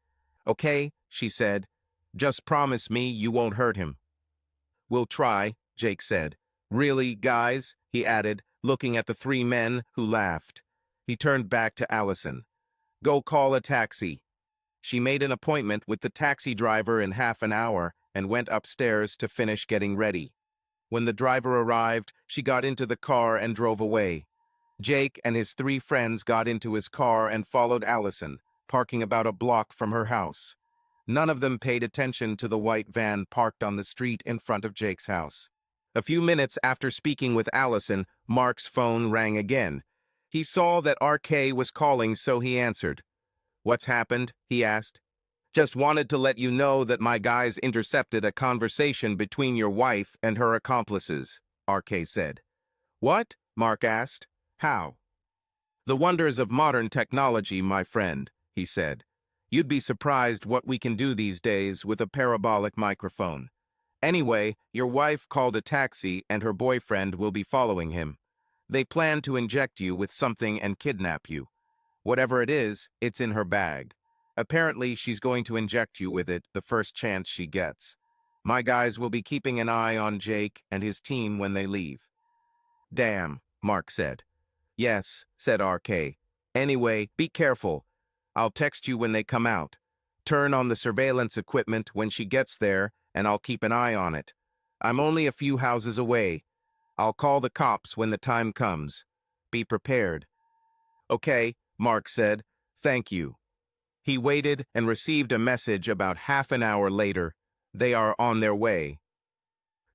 "Okay," she said. "Just promise me you won't hurt him." "We'll try," Jake said. "Really, guys?" he added, looking at the three men, who laughed. He turned back to Allison. "Go call a taxi." She made an appointment with the taxi driver in half an hour and went upstairs to finish getting ready. When the driver arrived, she got into the car and drove away. Jake and his three friends got into his car and followed Allison, parking about a block from her house. None of them paid attention to the white van parked on the street in front of Jake's house. A few minutes after speaking with Allison, Mark's phone rang again. He saw that RK was calling, so he answered. "What's happened?" he asked. "Just wanted to let you know that my guys intercepted a conversation between your wife and her accomplices," RK said. "What?" Mark asked. "How?" "The wonders of modern technology, my friend," he said. "You'd be surprised what we can do these days with a parabolic microphone. Anyway, your wife called a taxi and her boyfriend will be following him. They plan to inject you with something and kidnap you. Whatever it is, it's in her bag. Apparently, she's going to inject you with it the first chance she gets. My guys will be keeping an eye on Jake and his team when they leave." "Damn," Mark said. "Yes," said RK. "Anyway, be careful. I'll text you when they come out. Turn on the surveillance equipment when she gets there, and I'll keep an eye on it. I'm only a few houses away. I'll call the cops when the time comes. Be prepared." "Okay," Mark said. "Thank you." He waited and received a message about half an hour later. "They are on their way."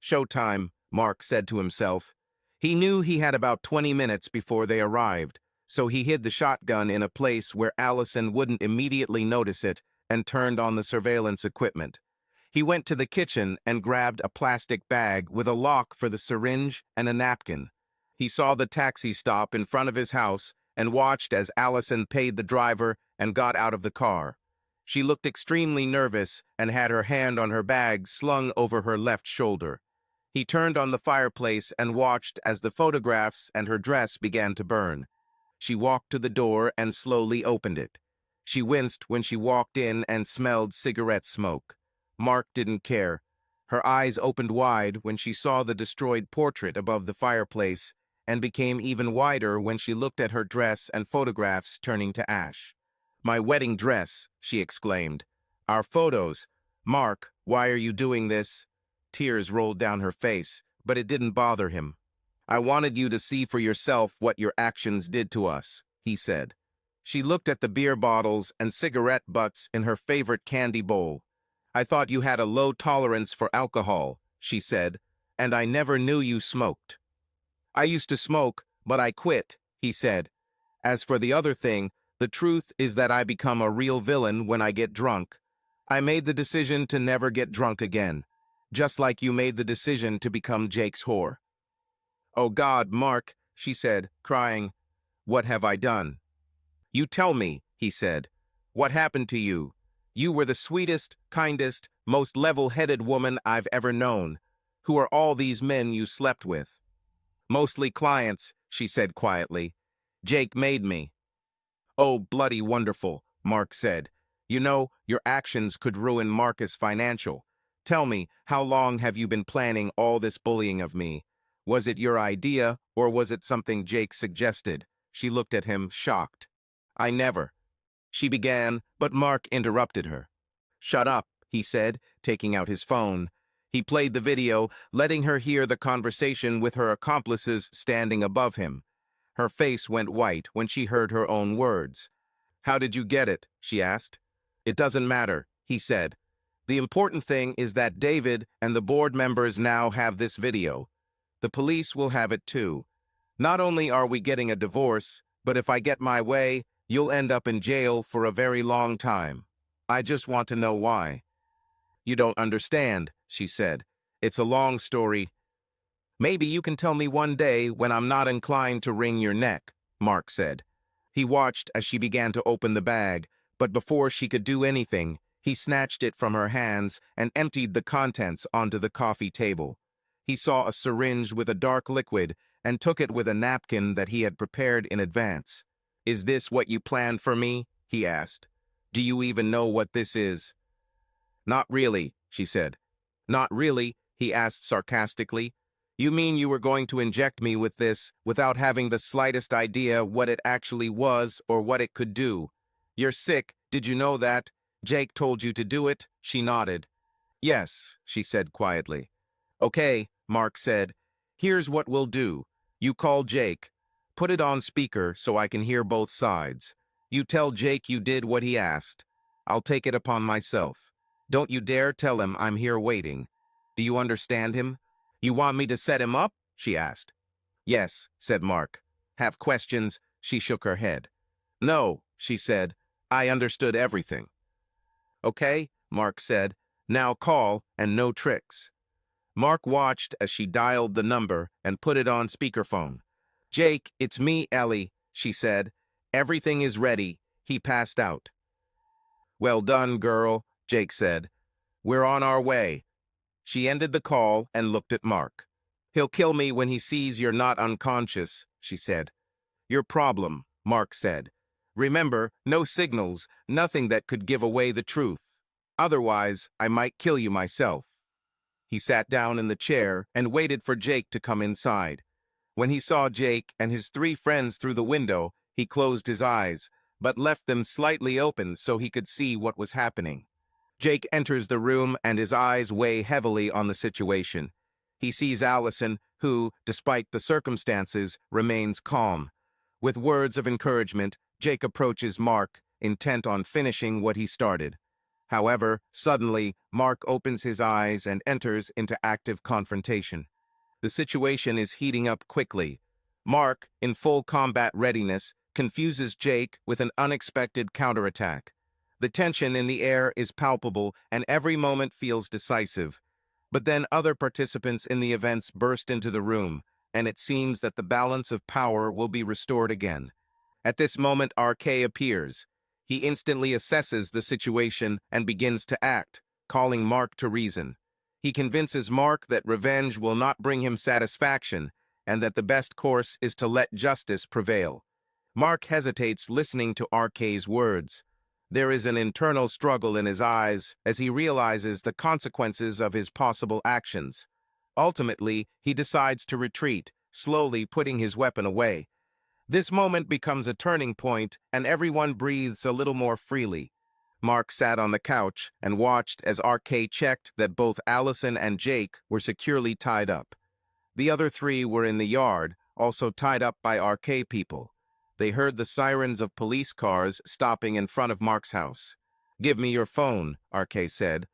"Showtime," Mark said to himself. He knew he had about 20 minutes before they arrived, so he hid the shotgun in a place where Allison wouldn't immediately notice it and turned on the surveillance equipment. He went to the kitchen and grabbed a plastic bag with a lock for the syringe and a napkin. He saw the taxi stop in front of his house and watched as Allison paid the driver and got out of the car. She looked extremely nervous and had her hand on her bag slung over her left shoulder. He turned on the fireplace and watched as the photographs and her dress began to burn. She walked to the door and slowly opened it. She winced when she walked in and smelled cigarette smoke. Mark didn't care. Her eyes opened wide when she saw the destroyed portrait above the fireplace and became even wider when she looked at her dress and photographs turning to ash. "My wedding dress," she exclaimed. "Our photos. Mark, why are you doing this?" Tears rolled down her face, but it didn't bother him. "I wanted you to see for yourself what your actions did to us," he said. She looked at the beer bottles and cigarette butts in her favorite candy bowl. "I thought you had a low tolerance for alcohol," she said, "and I never knew you smoked." "I used to smoke, but I quit," he said. "As for the other thing, the truth is that I become a real villain when I get drunk. I made the decision to never get drunk again. Just like you made the decision to become Jake's whore." "Oh God, Mark," she said, crying. "What have I done?" "You tell me," he said. "What happened to you? You were the sweetest, kindest, most level-headed woman I've ever known. Who are all these men you slept with?" "Mostly clients," she said quietly. "Jake made me." "Oh, bloody wonderful," Mark said. "You know, your actions could ruin Marcus Financial. Tell me, how long have you been planning all this bullying of me? Was it your idea, or was it something Jake suggested?" She looked at him, shocked. "I never," she began, but Mark interrupted her. "Shut up," he said, taking out his phone. He played the video, letting her hear the conversation with her accomplices standing above him. Her face went white when she heard her own words. "How did you get it?" she asked. "It doesn't matter," he said. "The important thing is that David and the board members now have this video. The police will have it too. Not only are we getting a divorce, but if I get my way, you'll end up in jail for a very long time." I just want to know why. You don't understand, she said. It's a long story. Maybe you can tell me one day when I'm not inclined to wring your neck, Mark said. He watched as she began to open the bag, but before she could do anything, he snatched it from her hands and emptied the contents onto the coffee table. He saw a syringe with a dark liquid and took it with a napkin that he had prepared in advance. Is this what you planned for me? He asked. Do you even know what this is? Not really, she said. Not really, he asked sarcastically. You mean you were going to inject me with this without having the slightest idea what it actually was or what it could do? You're sick, did you know that? Jake told you to do it? She nodded. Yes, she said quietly. Okay, Mark said. Here's what we'll do. You call Jake. Put it on speaker so I can hear both sides. You tell Jake you did what he asked. I'll take it upon myself. Don't you dare tell him I'm here waiting. Do you understand him? You want me to set him up? She asked. Yes, said Mark. Have questions? She shook her head. No, she said. I understood everything. Okay, Mark said. Now call and no tricks. Mark watched as she dialed the number and put it on speakerphone. Jake, it's me, Ellie, she said. Everything is ready. He passed out. Well done, girl, Jake said. We're on our way. She ended the call and looked at Mark. He'll kill me when he sees you're not unconscious, she said. Your problem, Mark said. Remember, no signals, nothing that could give away the truth. Otherwise, I might kill you myself. He sat down in the chair and waited for Jake to come inside. When he saw Jake and his three friends through the window, he closed his eyes, but left them slightly open so he could see what was happening. Jake enters the room and his eyes weigh heavily on the situation. He sees Allison, who, despite the circumstances, remains calm. With words of encouragement, Jake approaches Mark, intent on finishing what he started. However, suddenly, Mark opens his eyes and enters into active confrontation. The situation is heating up quickly. Mark, in full combat readiness, confuses Jake with an unexpected counterattack. The tension in the air is palpable and every moment feels decisive. But then other participants in the events burst into the room, and it seems that the balance of power will be restored again. At this moment, RK appears. He instantly assesses the situation and begins to act, calling Mark to reason. He convinces Mark that revenge will not bring him satisfaction and that the best course is to let justice prevail. Mark hesitates, listening to RK's words. There is an internal struggle in his eyes as he realizes the consequences of his possible actions. Ultimately, he decides to retreat, slowly putting his weapon away. This moment becomes a turning point, and everyone breathes a little more freely. Mark sat on the couch and watched as RK checked that both Allison and Jake were securely tied up. The other three were in the yard, also tied up by RK people. They heard the sirens of police cars stopping in front of Mark's house. Give me your phone, RK said.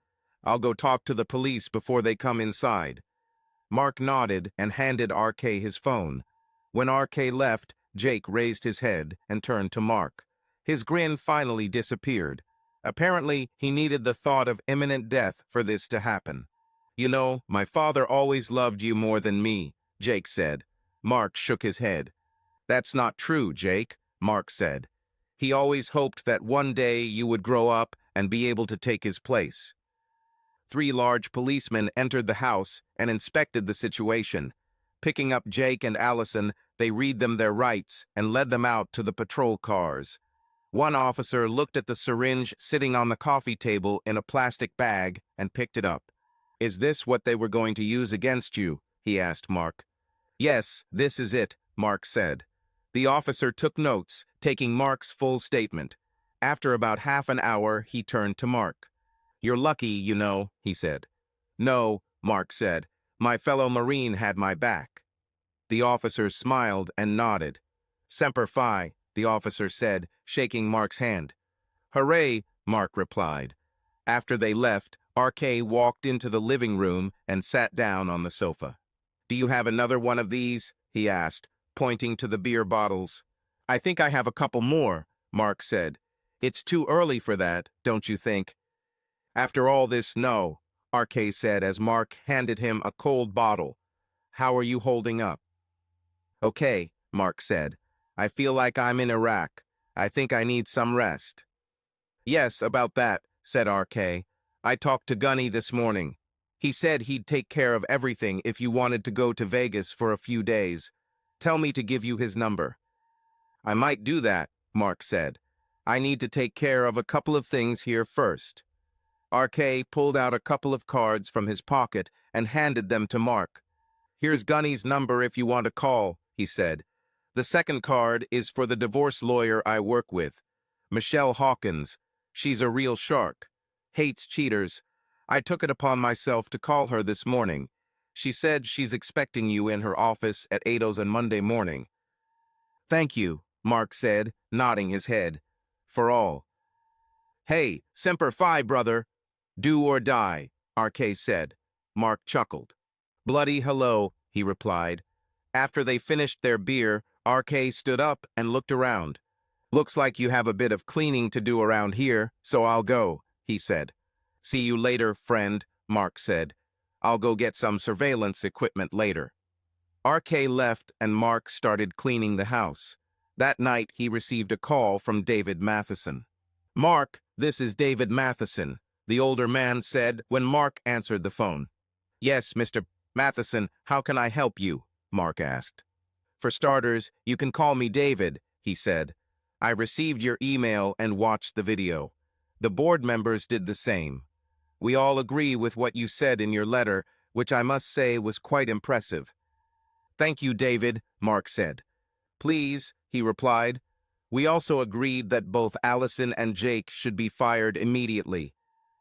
I'll go talk to the police before they come inside. Mark nodded and handed RK his phone. When RK left, Jake raised his head and turned to Mark. His grin finally disappeared. Apparently, he needed the thought of imminent death for this to happen. You know, my father always loved you more than me, Jake said. Mark shook his head. That's not true, Jake, Mark said. He always hoped that one day you would grow up and be able to take his place. 3 large policemen entered the house and inspected the situation. Picking up Jake and Allison, they read them their rights and led them out to the patrol cars. One officer looked at the syringe sitting on the coffee table in a plastic bag and picked it up. Is this what they were going to use against you? He asked Mark. Yes, this is it, Mark said. The officer took notes, taking Mark's full statement. After about half an hour, he turned to Mark. You're lucky, you know, he said. No, Mark said. My fellow Marine had my back. The officer smiled and nodded. Semper Fi, the officer said, shaking Mark's hand. Hooray, Mark replied. After they left, RK walked into the living room and sat down on the sofa. Do you have another one of these? He asked, pointing to the beer bottles. I think I have a couple more, Mark said. It's too early for that, don't you think? After all this, no, RK said as Mark handed him a cold bottle. How are you holding up? Okay, Mark said. I feel like I'm in Iraq. I think I need some rest. Yes, about that, said RK. I talked to Gunny this morning. He said he'd take care of everything if you wanted to go to Vegas for a few days. Tell me to give you his number. I might do that, Mark said. I need to take care of a couple of things here first. RK pulled out a couple of cards from his pocket and handed them to Mark. Here's Gunny's number if you want to call, he said. The second card is for the divorce lawyer I work with, Michelle Hawkins. She's a real shark. Hates cheaters. I took it upon myself to call her this morning. She said she's expecting you in her office at 8 on Monday morning. Thank you, Mark said, nodding his head. For all. Hey, Semper Fi, brother. Do or die, RK said. Mark chuckled. Bloody hello, he replied. After they finished their beer, RK stood up and looked around. Looks like you have a bit of cleaning to do around here, so I'll go, he said. See you later, friend, Mark said. I'll go get some surveillance equipment later. RK left and Mark started cleaning the house. That night, he received a call from David Matheson. Mark, this is David Matheson, the older man said when Mark answered the phone. Yes, Mr. Matheson, how can I help you? Mark asked. For starters, you can call me David, he said. I received your email and watched the video. The board members did the same. We all agree with what you said in your letter, which I must say was quite impressive. Thank you, David, Mark said. Please, he replied. We also agreed that both Allison and Jake should be fired immediately,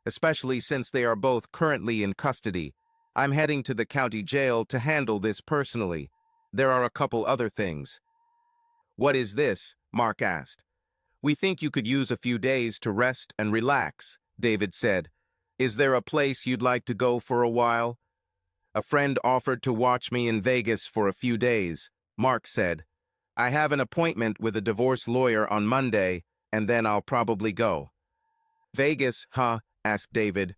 especially since they are both currently in custody. I'm heading to the county jail to handle this personally. There are a couple other things. What is this? Mark asked. We think you could use a few days to rest and relax, David said. Is there a place you'd like to go for a while? A friend offered to watch me in Vegas for a few days, Mark said. I have an appointment with a divorce lawyer on Monday, and then I'll probably go. Vegas, huh? Asked David.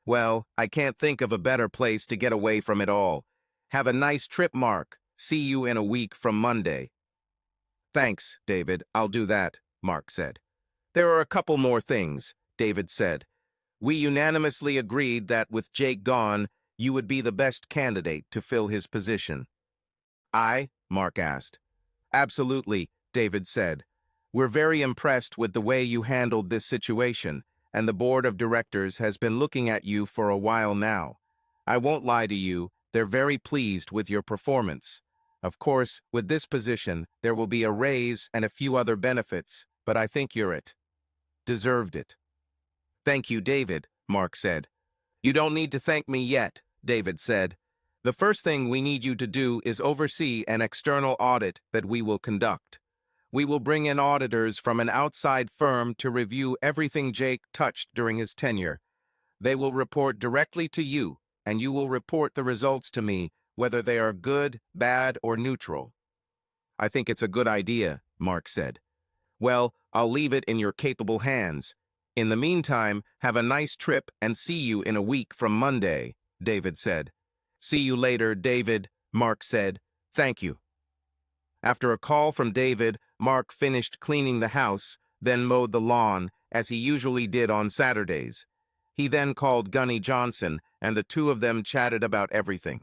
Well, I can't think of a better place to get away from it all. Have a nice trip, Mark. See you in a week from Monday. Thanks, David. I'll do that, Mark said. There are a couple more things, David said. We unanimously agreed that with Jake gone, you would be the best candidate to fill his position. Mark asked. Absolutely, David said. We're very impressed with the way you handled this situation, and the board of directors has been looking at you for a while now. I won't lie to you, they're very pleased with your performance. Of course, with this position, there will be a raise and a few other benefits, but I think you're deserved it. Thank you, David, Mark said. You don't need to thank me yet, David said. The first thing we need you to do is oversee an external audit that we will conduct. We will bring in auditors from an outside firm to review everything Jake touched during his tenure. They will report directly to you, and you will report the results to me, whether they are good, bad, or neutral. I think it's a good idea, Mark said. Well, I'll leave it in your capable hands. In the meantime, have a nice trip and see you in a week from Monday, David said. See you later, David, Mark said. Thank you. After a call from David, Mark finished cleaning the house, then mowed the lawn, as he usually did on Saturdays. He then called Gunny Johnson, and the two of them chatted about everything.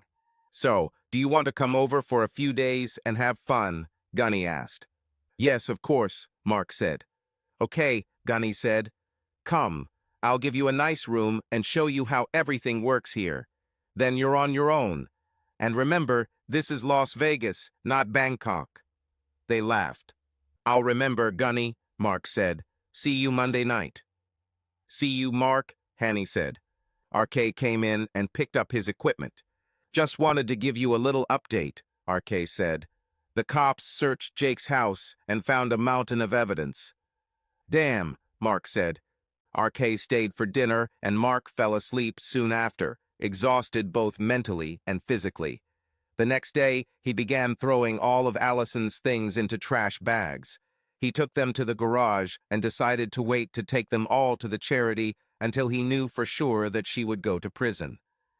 So, do you want to come over for a few days and have fun? Gunny asked. Yes, of course, Mark said. Okay, Gunny said. Come, I'll give you a nice room and show you how everything works here. Then you're on your own. And remember, this is Las Vegas, not Bangkok. They laughed. I'll remember, Gunny, Mark said. See you Monday night. See you, Mark, Hanny said. RK came in and picked up his equipment. Just wanted to give you a little update, RK said. The cops searched Jake's house and found a mountain of evidence. Damn, Mark said. RK stayed for dinner and Mark fell asleep soon after, exhausted both mentally and physically. The next day, he began throwing all of Allison's things into trash bags. He took them to the garage and decided to wait to take them all to the charity until he knew for sure that she would go to prison.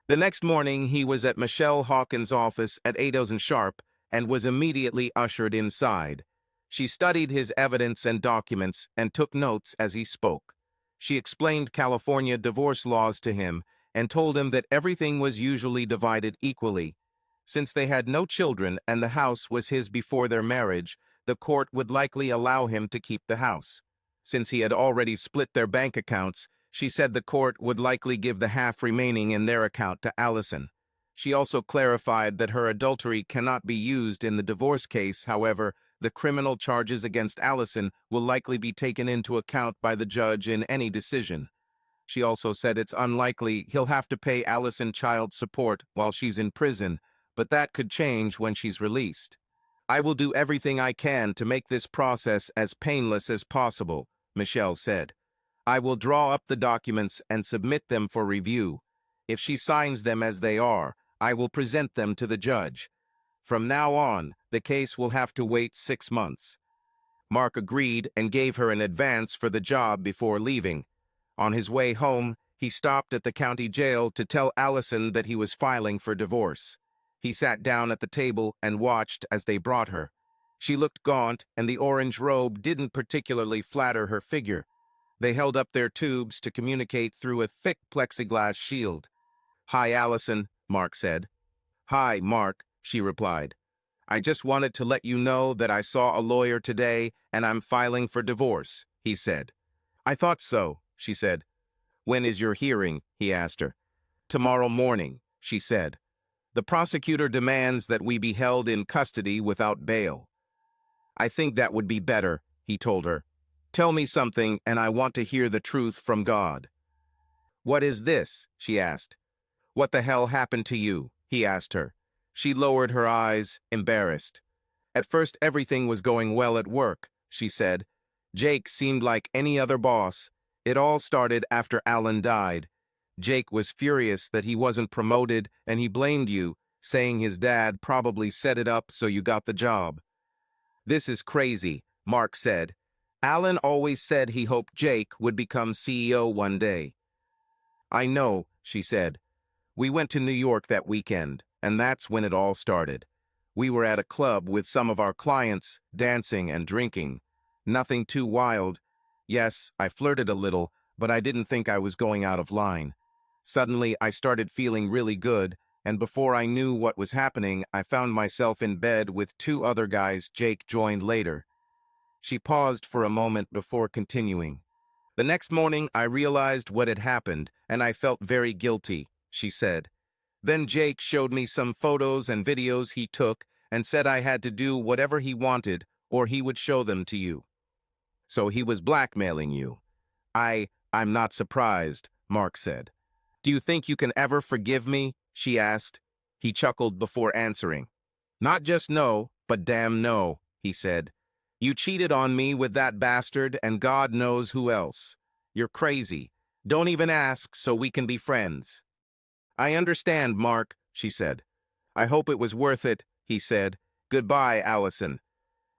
The next morning, he was at Michelle Hawkins' office at 8:00 sharp and was immediately ushered inside. She studied his evidence and documents and took notes as he spoke. She explained California divorce laws to him and told him that everything was usually divided equally. Since they had no children and the house was his before their marriage, the court would likely allow him to keep the house. Since he had already split their bank accounts, she said the court would likely give the half remaining in their account to Allison. She also clarified that her adultery cannot be used in the divorce case. However, the criminal charges against Allison will likely be taken into account by the judge in any decision. She also said it's unlikely he'll have to pay Allison child support while she's in prison, but that could change when she's released. "I will do everything I can to make this process as painless as possible," Michelle said. "I will draw up the documents and submit them for review. If she signs them as they are, I will present them to the judge. From now on, the case will have to wait 6 months." Mark agreed and gave her an advance for the job before leaving. On his way home, he stopped at the county jail to tell Allison that he was filing for divorce. He sat down at the table and watched as they brought her. She looked gaunt, and the orange robe didn't particularly flatter her figure. They held up their tubes to communicate through a thick plexiglass shield. "Hi, Allison," Mark said. "Hi, Mark," she replied. "I just wanted to let you know that I saw a lawyer today and I'm filing for divorce," he said. "I thought so," she said. "When is your hearing?" he asked her. "Tomorrow morning," she said. "The prosecutor demands that we be held in custody without bail." "I think that would be better," he told her. "Tell me something, and I want to hear the truth from God." "What is this?" she asked. "What the hell happened to you?" he asked her. She lowered her eyes, embarrassed. "At first everything was going well at work," she said. "Jake seemed like any other boss. It all started after Alan died. Jake was furious that he wasn't promoted, and he blamed you, saying his dad probably set it up so you got the job." "This is crazy," Mark said. "Alan always said he hoped Jake would become CEO one day." "I know," she said. "We went to New York that weekend, and that's when it all started. We were at a club with some of our clients, dancing and drinking. Nothing too wild. Yes, I flirted a little, but I didn't think I was going out of line. Suddenly, I started feeling really good, and before I knew what was happening, I found myself in bed with 2 other guys Jake joined later." She paused for a moment before continuing. "The next morning, I realized what had happened, and I felt very guilty," she said. "Then Jake showed me some photos and videos he took and said I had to do whatever he wanted or he would show them to you." "So he was blackmailing you." I'm not surprised," Mark said. "Do you think you can ever forgive me?" she asked. He chuckled before answering. "Not just no, but damn no," he said. "You cheated on me with that bastard and God knows who else. You're crazy. Don't even ask so we can be friends." "I understand, Mark," she said. "I hope it was worth it," he said. "Goodbye, Allison."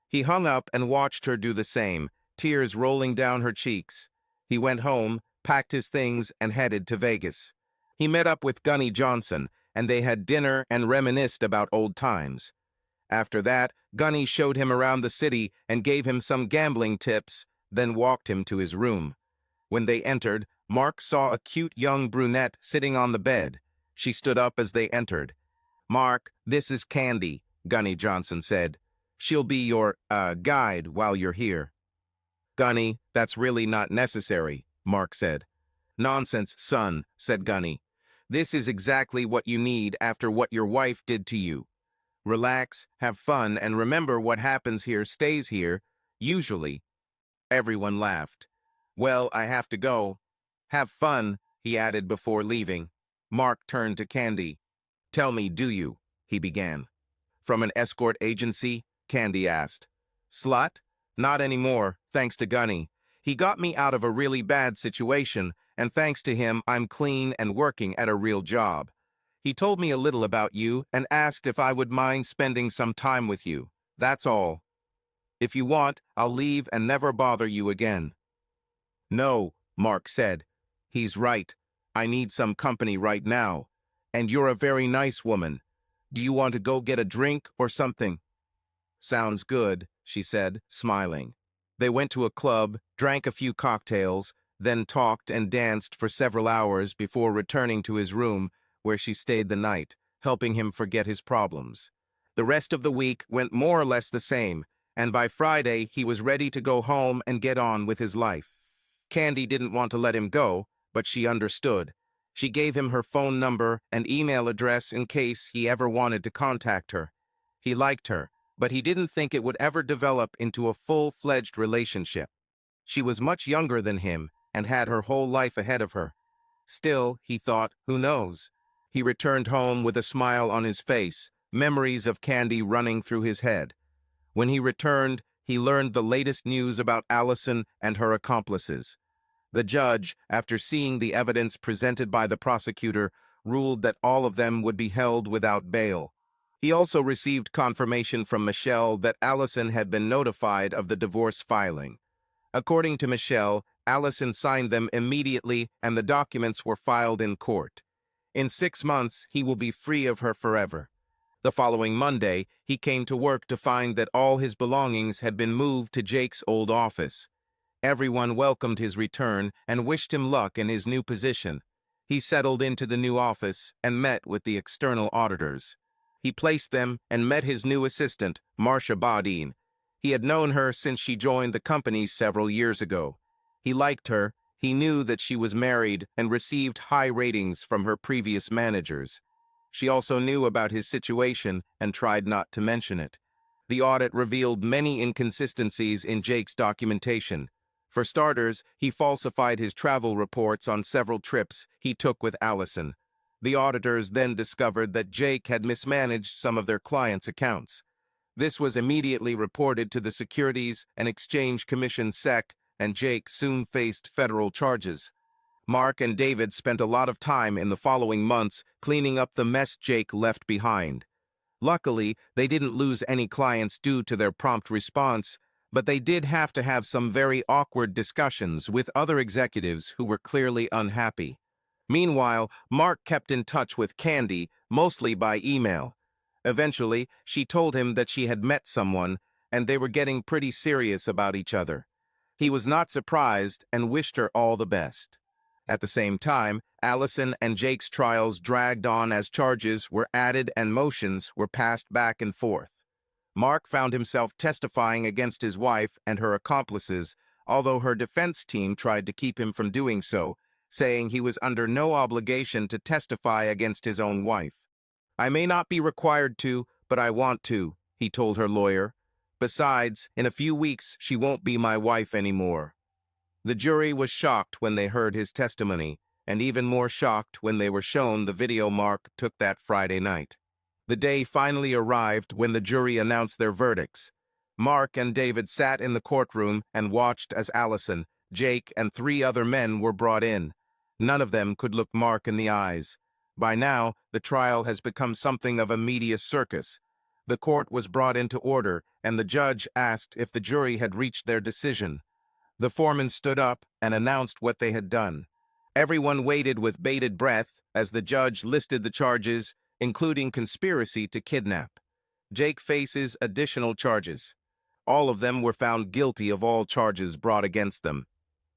He hung up and watched her do the same, tears rolling down her cheeks. He went home, packed his things, and headed to Vegas. He met up with Gunny Johnson, and they had dinner and reminisced about old times. After that, Gunny showed him around the city and gave him some gambling tips, then walked him to his room. When they entered, Mark saw a cute young brunette sitting on the bed. She stood up as they entered. "Mark, this is Candy," Gunny Johnson said. "She'll be your, guide while you're here." "Gunny, that's really not necessary," Mark said. "Nonsense, son," said Gunny. "This is exactly what you need after what your wife did to you. Relax, have fun, and remember what happens here stays here, usually." Everyone laughed. "Well, I have to go." "Have fun," he added before leaving. Mark turned to Candy. "Tell me, do you?" he began. "From an escort agency?" Candy asked. "Slut? Not anymore, thanks to Gunny. He got me out of a really bad situation, and thanks to him, I'm clean and working at a real job. He told me a little about you and asked if I would mind spending some time with you. That's all." If you want, I'll leave and never bother you again." "No," Mark said. "He's right. I need some company right now. And you're a very nice woman. Do you want to go get a drink or something?" "Sounds good," she said, smiling. They went to a club, drank a few cocktails, then talked and danced for several hours before returning to his room, where she stayed the night, helping him forget his problems. The rest of the week went more or less the same, and by Friday he was ready to go home and get on with his life. Candy didn't want to let him go, but she understood. She gave him her phone number and email address in case he ever wanted to contact her. He liked her, but he didn't think it would ever develop into a full-fledged relationship. She was much younger than him and had her whole life ahead of her. Still, he thought, who knows? He returned home with a smile on his face, memories of Candy running through his head. When he returned, he learned the latest news about Allison and her accomplices. The judge, after seeing the evidence presented by the prosecutor, ruled that all of them would be held without bail. He also received confirmation from Michelle that Allison had been notified of the divorce filing. According to Michelle, Allison signed them immediately and the documents were filed in court. In 6 months, he will be free of her forever. The following Monday, he came to work to find that all his belongings had been moved to Jake's old office. Everyone welcomed his return and wished him luck in his new position. He settled into the new office and met with the external auditors. He placed them and met his new assistant, Marcia Bodine. He had known her since she joined the company several years ago. He liked her. He knew that she was married and received high ratings from her previous managers. She also knew about his situation and tried not to mention it. The audit revealed many inconsistencies in Jake's documentation. For starters, he falsified his travel reports on several trips he took with Allison. The auditors then discovered that Jake had mismanaged some of their clients' accounts. This was immediately reported to the Securities and Exchange Commission (SEC), and Jake soon faced federal charges. Mark and David spent a lot of time in the following months cleaning up the mess Jake left behind. Luckily, they didn't lose any clients due to their prompt response, but they did have to have some very awkward discussions with other executives who were clearly unhappy. Meanwhile, Mark kept in touch with Candy, mostly by email. Eventually, she told him that she had met someone, and they were getting pretty serious about each other. He was not surprised and wished her all the best. At the same time, Allison and Jake's trials dragged on as charges were added and motions were passed back and forth. Mark found himself testifying against his wife and her accomplices, although her defense team tried to keep him from doing so, saying he was under no obligation to testify against his own wife. "I may not be required to, but I want to," he told her lawyer. "Besides, in a few weeks, she won't be my wife anymore." The jury was shocked when they heard his testimony, and even more shocked when they were shown the video Mark took that Friday night. The day finally arrived when the jury announced their verdicts. Mark and David sat in the courtroom and watched as Allison, Jake, and 3 other men were brought in. None of them could look Mark in the eyes. By now, the trial has become something of a media circus. The court was brought into order, and the judge asked if the jury had reached their decision. The foreman stood up and announced what they had done. Everyone waited with bated breath as the judge listed the charges, including conspiracy to kidnap. Jake faces additional charges. All of them were found guilty of all charges brought against them.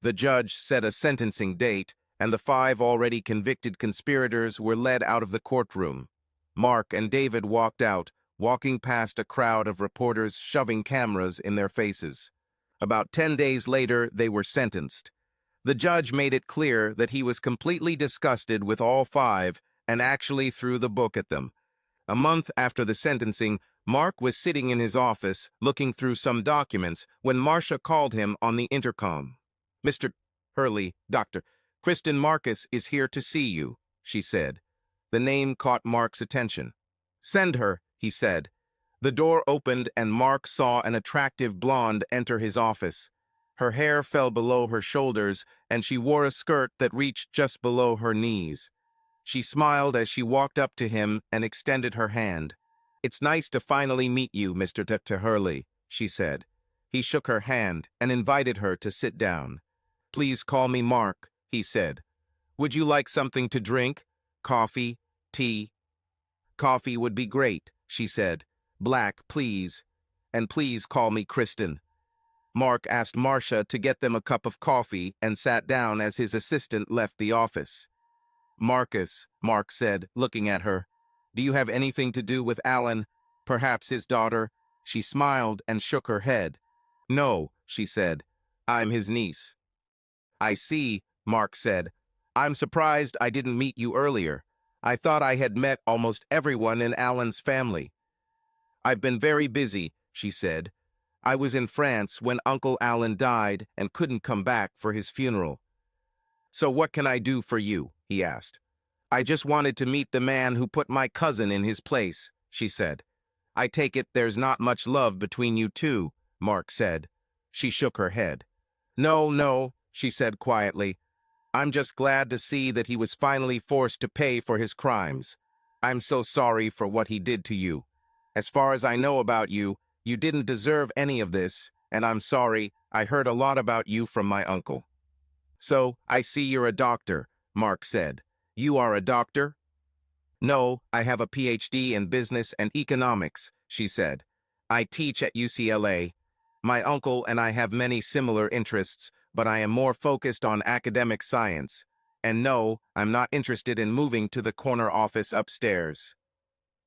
The judge set a sentencing date, and the 5 already convicted conspirators were led out of the courtroom. Mark and David walked out, walking past a crowd of reporters shoving cameras in their faces. About 10 days later, they were sentenced. The judge made it clear that he was completely disgusted with all 5 and actually threw the book at them. A month after the sentencing, Mark was sitting in his office, looking through some documents, when Marcia called him on the intercom. "Mr. Hurley, Dr. Kristen Marcus is here to see you," she said. The name caught Mark's attention. "Send her," he said. The door opened and Mark saw an attractive blonde enter his office. Her hair fell below her shoulders, and she wore a skirt that reached just below her knees. She smiled as she walked up to him and extended her hand. "It's nice to finally meet you, Mr. Dr. Hurley," she said. He shook her hand and invited her to sit down. "Please call me Mark," he said. "Would you like something to drink? Coffee? Tea?" "Coffee would be great," she said. "Black, please. And please call me Kristen." Mark asked Marcia to get them a cup of coffee and sat down as his assistant left the office. "Marcus," Mark said, looking at her. "Do you have anything to do with Alan? Perhaps his daughter?" She smiled and shook her head. "No," she said. "I'm his niece." "I see," Mark said. "I'm surprised I didn't meet you earlier. I thought I had met almost everyone in Alan's family." "I've been very busy," she said. "I was in France when Uncle Alan died and couldn't come back for his funeral." "So what can I do for you?" he asked. "I just wanted to meet the man who put my cousin in his place," she said. "I take it there's not much love between you two," Mark said. She shook her head. "No, no," she said quietly. "I'm just glad to see that he was finally forced to pay for his crimes. I'm so sorry for what he did to you. As far as I know about you, you didn't deserve any of this, and I'm sorry, I heard a lot about you from my uncle." "So, I see you're a doctor," Mark said. "You are a doctor?" "No, I have a PhD in business and economics," she said. "I teach at UCLA. My uncle and I have many similar interests, but I am more focused on academic science. And no, I'm not interested in moving to the corner office upstairs."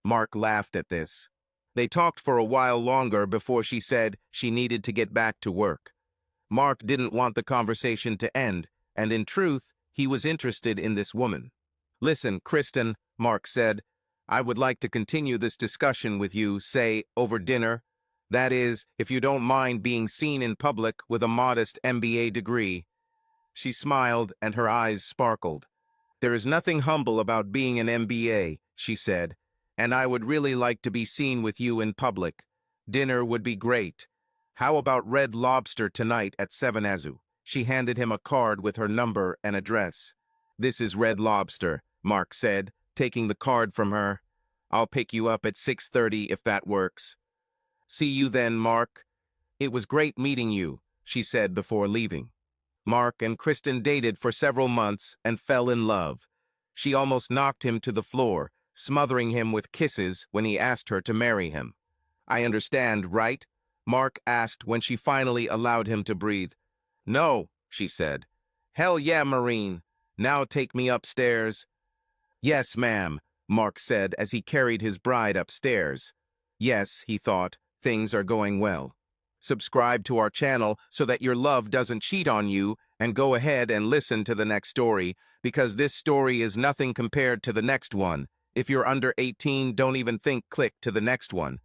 Mark laughed at this. They talked for a while longer before she said she needed to get back to work. Mark didn't want the conversation to end, and in truth, he was interested in this woman. "Listen, Kristen," Mark said, "I would like to continue this discussion with you, say, over dinner. That is, if you don't mind being seen in public with a modest MBA degree." She smiled, and her eyes sparkled. "There is nothing humble about being an MBA," she said, "and I would really like to be seen with you in public. Dinner would be great. How about Red Lobster tonight at 7 Azu?" She handed him a card with her number and address. "This is Red Lobster," Mark said, taking the card from her. "I'll pick you up at 6:30 if that works." "See you then, Mark. It was great meeting you," she said before leaving. Mark and Kristen dated for several months and fell in love. She almost knocked him to the floor, smothering him with kisses when he asked her to marry him. "I understand, right?" Mark asked when she finally allowed him to breathe. "No," she said. "Hell yeah, Marine. Now take me upstairs." "Yes, ma'am," Mark said as he carried his bride upstairs. Yes, he thought, things are going well. Subscribe to our channel so that your love doesn't cheat on you, and go ahead and listen to the next story, because this story is nothing compared to the next one. If you're under 18, don't even think click to the next one.